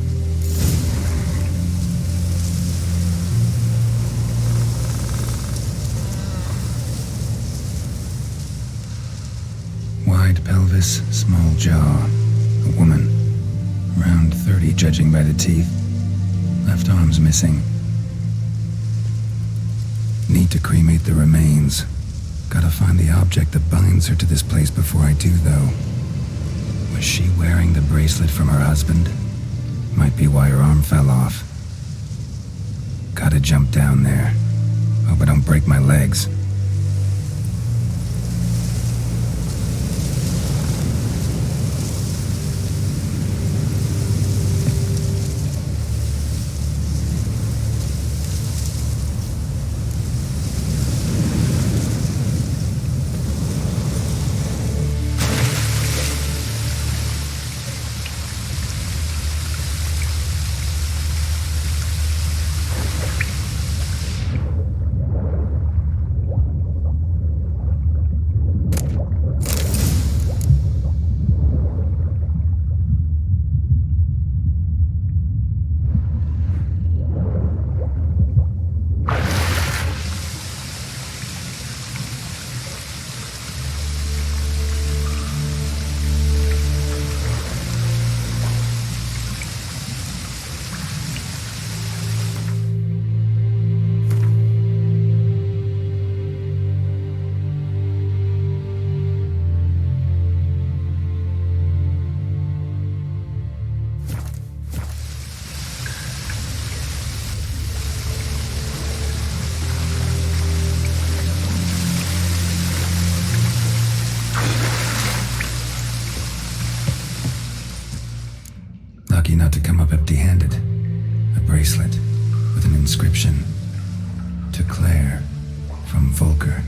Wide pelvis, small jaw. A woman. Around 30, judging by the teeth. Left arm's missing. Need to cremate the remains. Gotta find the object that binds her to this place before I do, though. Was she wearing the bracelet from her husband? Might be why her arm fell off. Gotta jump down there. Hope I don't break my legs. Lucky not to come up empty-handed. A bracelet with an inscription. To Claire, from Volker.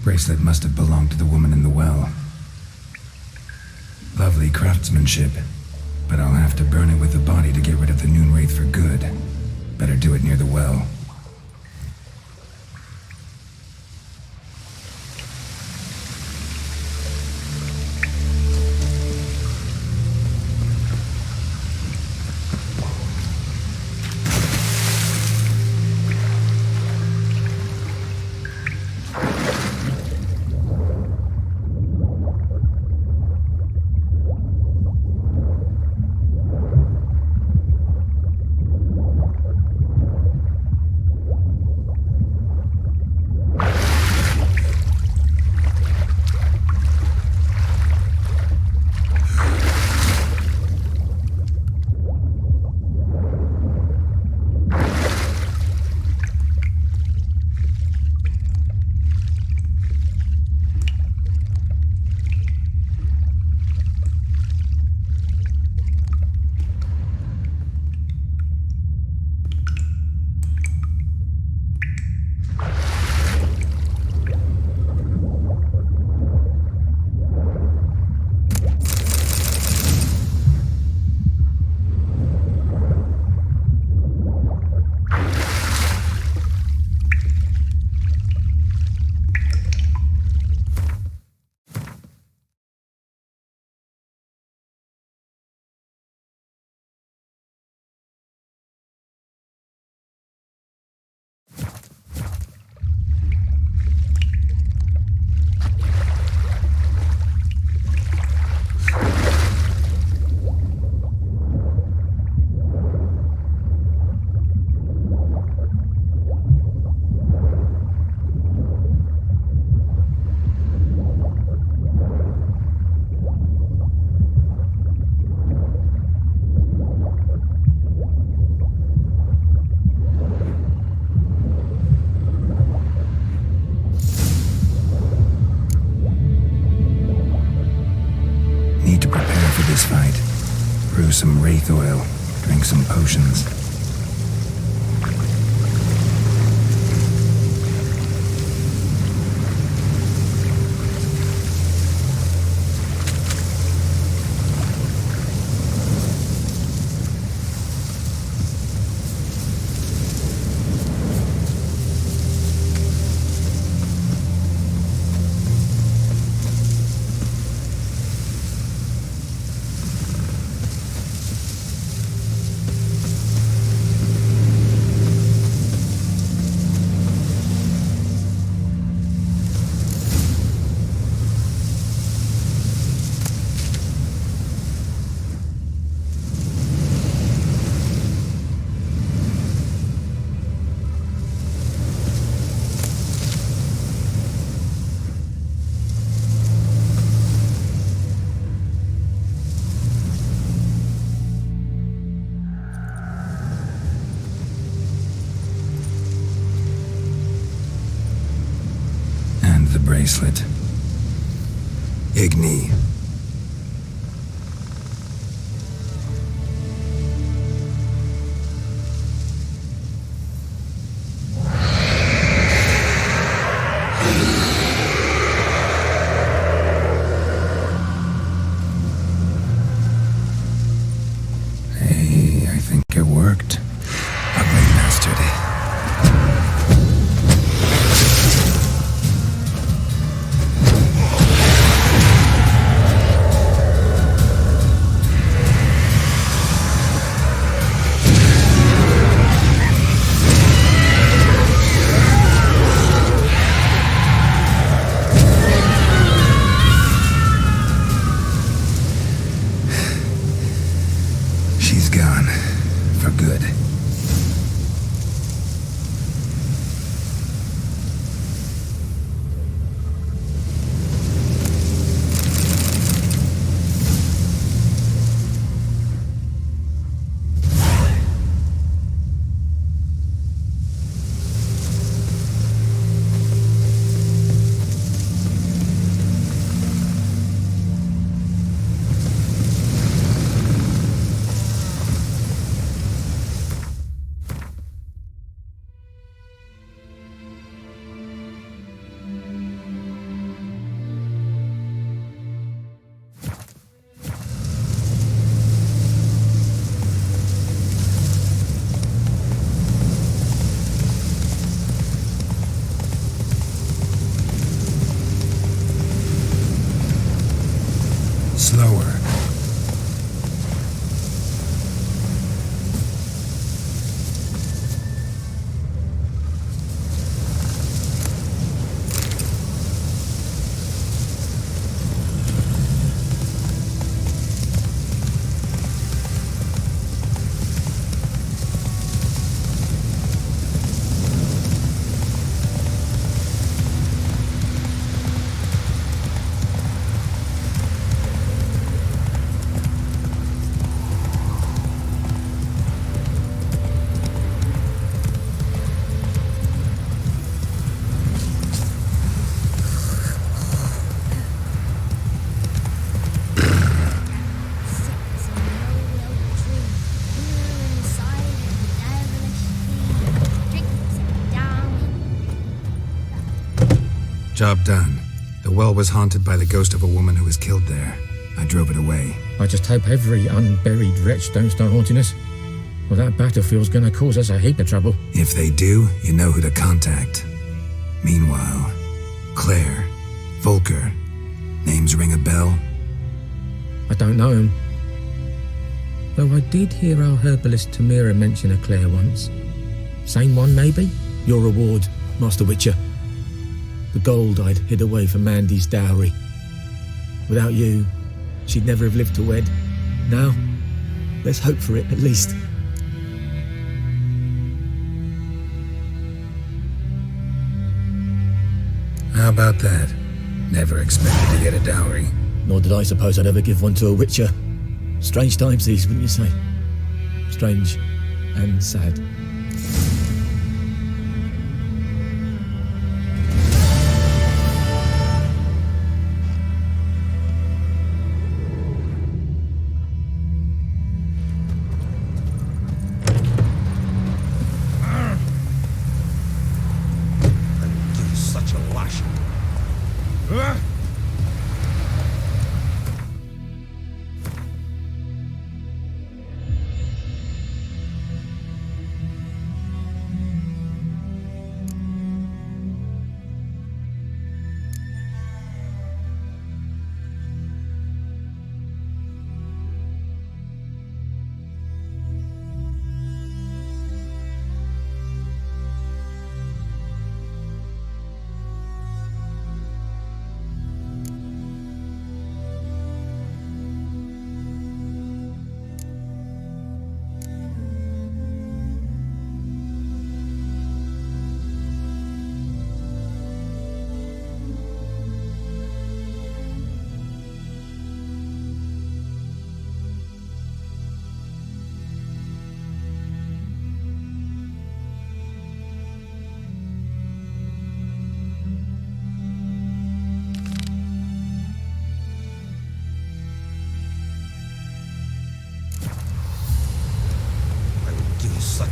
Bracelet must have belonged to the woman in the well. Lovely craftsmanship, but I'll have to burn it with the body to get rid of the noon wraith for good. Better do it near the well. brew some wraith oil, drink some potions. The bracelet. Igni. Hey, I think it worked. Ugly bastard. She's gone. For good. Slower. Job done. The well was haunted by the ghost of a woman who was killed there. I drove it away. I just hope every unburied wretch don't start haunting us. Well, that battlefield's gonna cause us a heap of trouble. If they do, you know who to contact. Meanwhile, Claire, Volker, names ring a bell? I don't know him. Though I did hear our herbalist Tamira mention a Claire once. Same one, maybe? Your reward, Master Witcher. The gold I'd hid away for Mandy's dowry. Without you, she'd never have lived to wed. Now, let's hope for it, at least. How about that? Never expected to get a dowry. Nor did I suppose I'd ever give one to a Witcher. Strange times these, wouldn't you say? Strange and sad.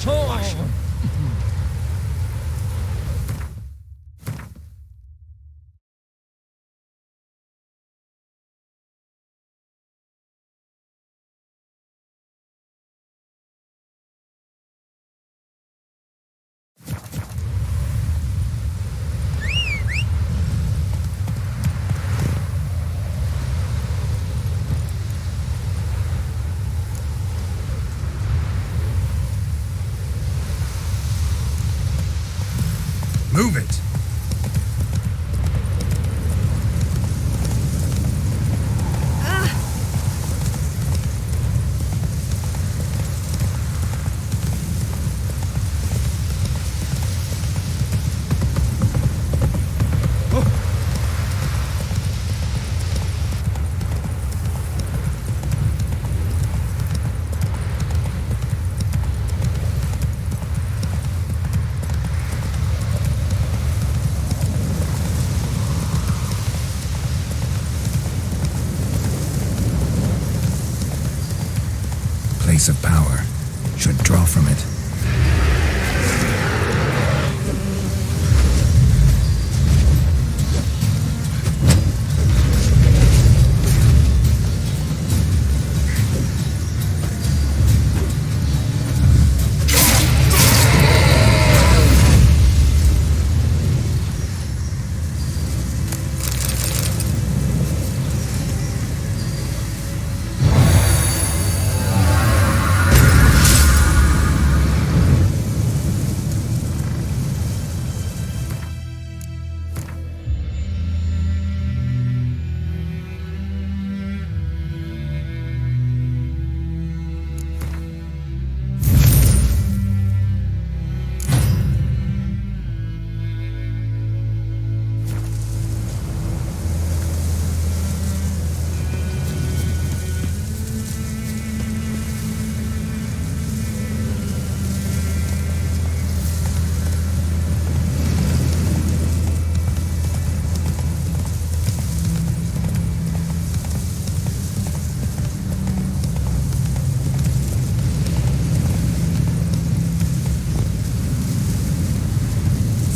Splash. Move it! Place of power should draw from it.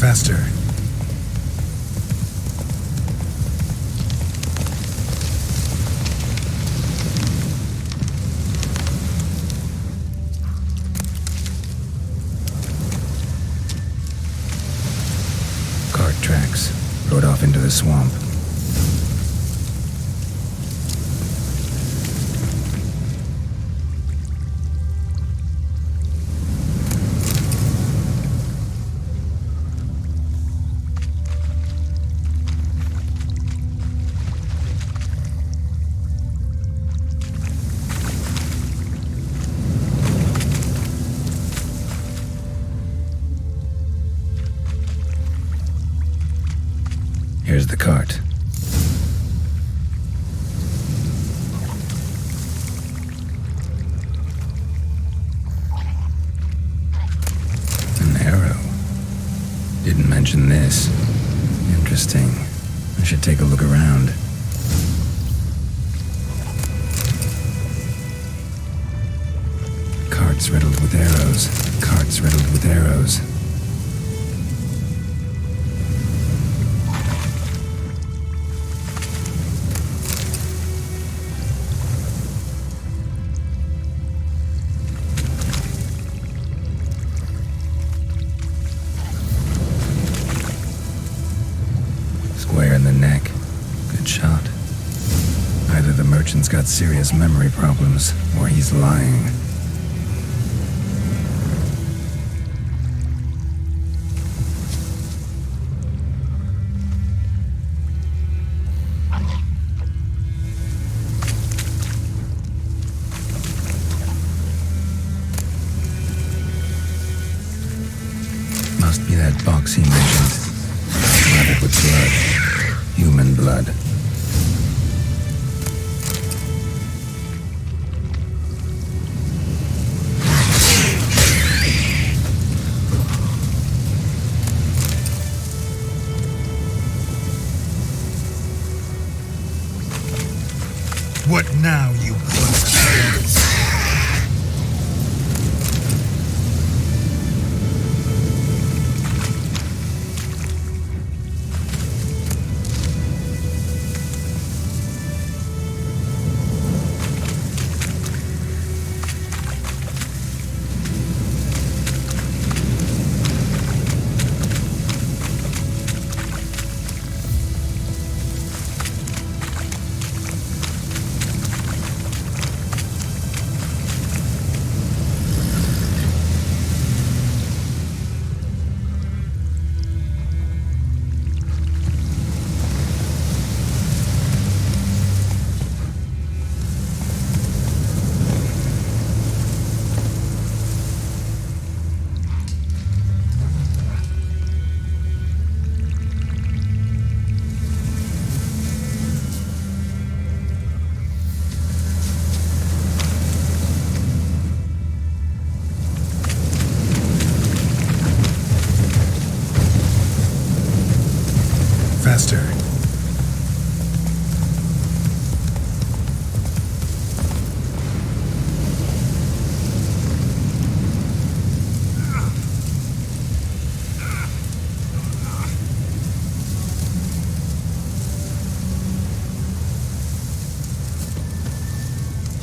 Faster. Cart tracks. Rode off into the swamp. Here's the cart. An arrow. Didn't mention this. Interesting. I should take a look around. Carts riddled with arrows. Carts riddled with arrows. Square in the neck. Good shot. Either the merchant's got serious memory problems, or he's lying. Must be that box he mentioned. Flooded with blood. Human blood. What now, you blood?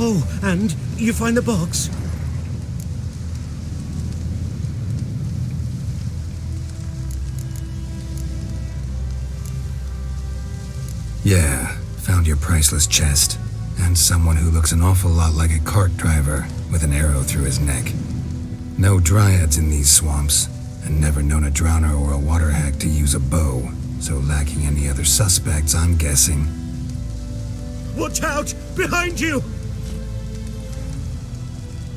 Oh, and you find the box? Yeah, found your priceless chest. And someone who looks an awful lot like a cart driver with an arrow through his neck. No dryads in these swamps, and never known a drowner or a water hag to use a bow, so lacking any other suspects, I'm guessing. Watch out! Behind you!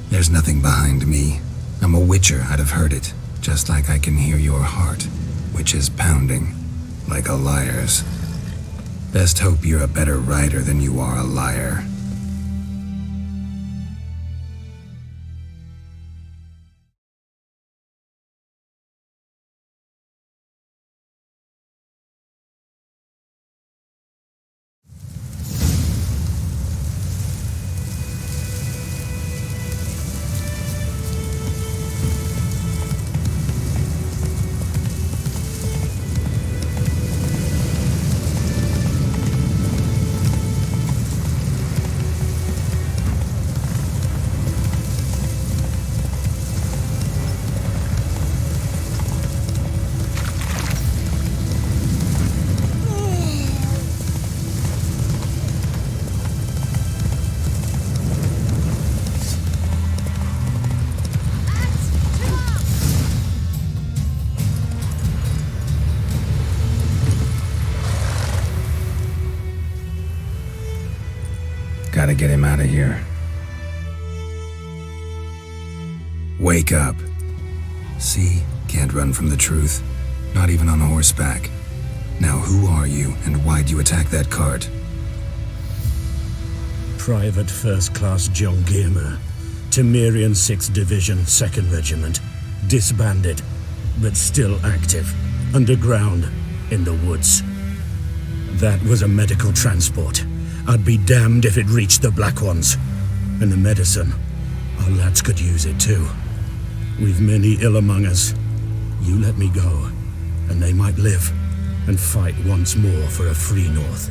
There's nothing behind me. I'm a witcher, I'd have heard it, just like I can hear your heart, which is pounding, like a liar's. Best hope you're a better writer than you are a liar. Gotta get him out of here. Wake up. See? Can't run from the truth. Not even on horseback. Now who are you, and why'd you attack that cart? Private First Class John Giermer, Temerian 6th Division, 2nd Regiment. Disbanded, but still active. Underground, in the woods. That was a medical transport. I'd be damned if it reached the Black Ones. And the medicine, our lads could use it too. We've many ill among us. You let me go, and they might live and fight once more for a free North.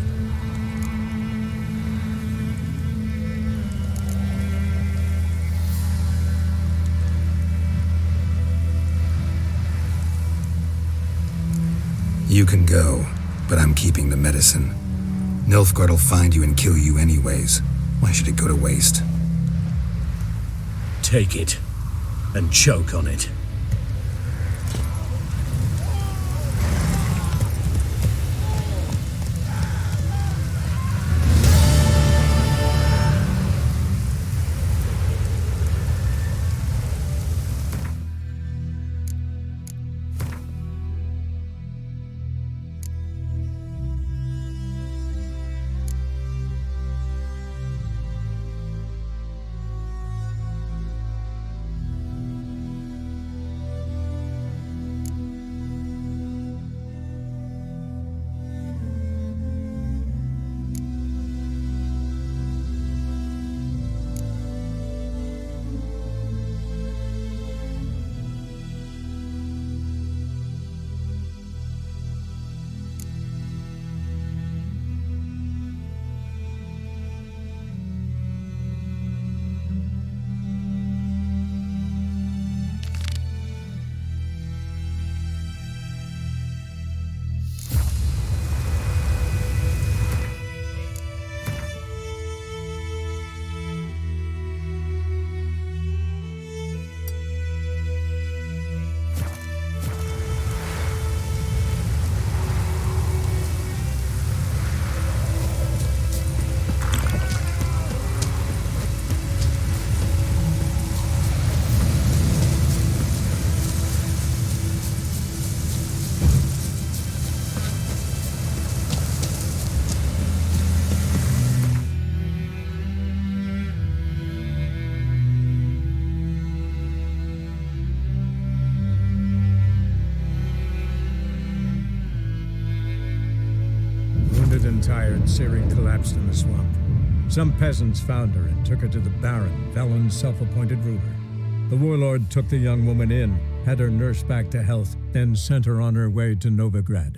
You can go, but I'm keeping the medicine. Nilfgaard'll find you and kill you anyways. Why should it go to waste? Take it, and choke on it. And tired, Ciri collapsed in the swamp. Some peasants found her and took her to the Baron, Velen's self-appointed ruler. The warlord took the young woman in, had her nursed back to health, then sent her on her way to Novigrad.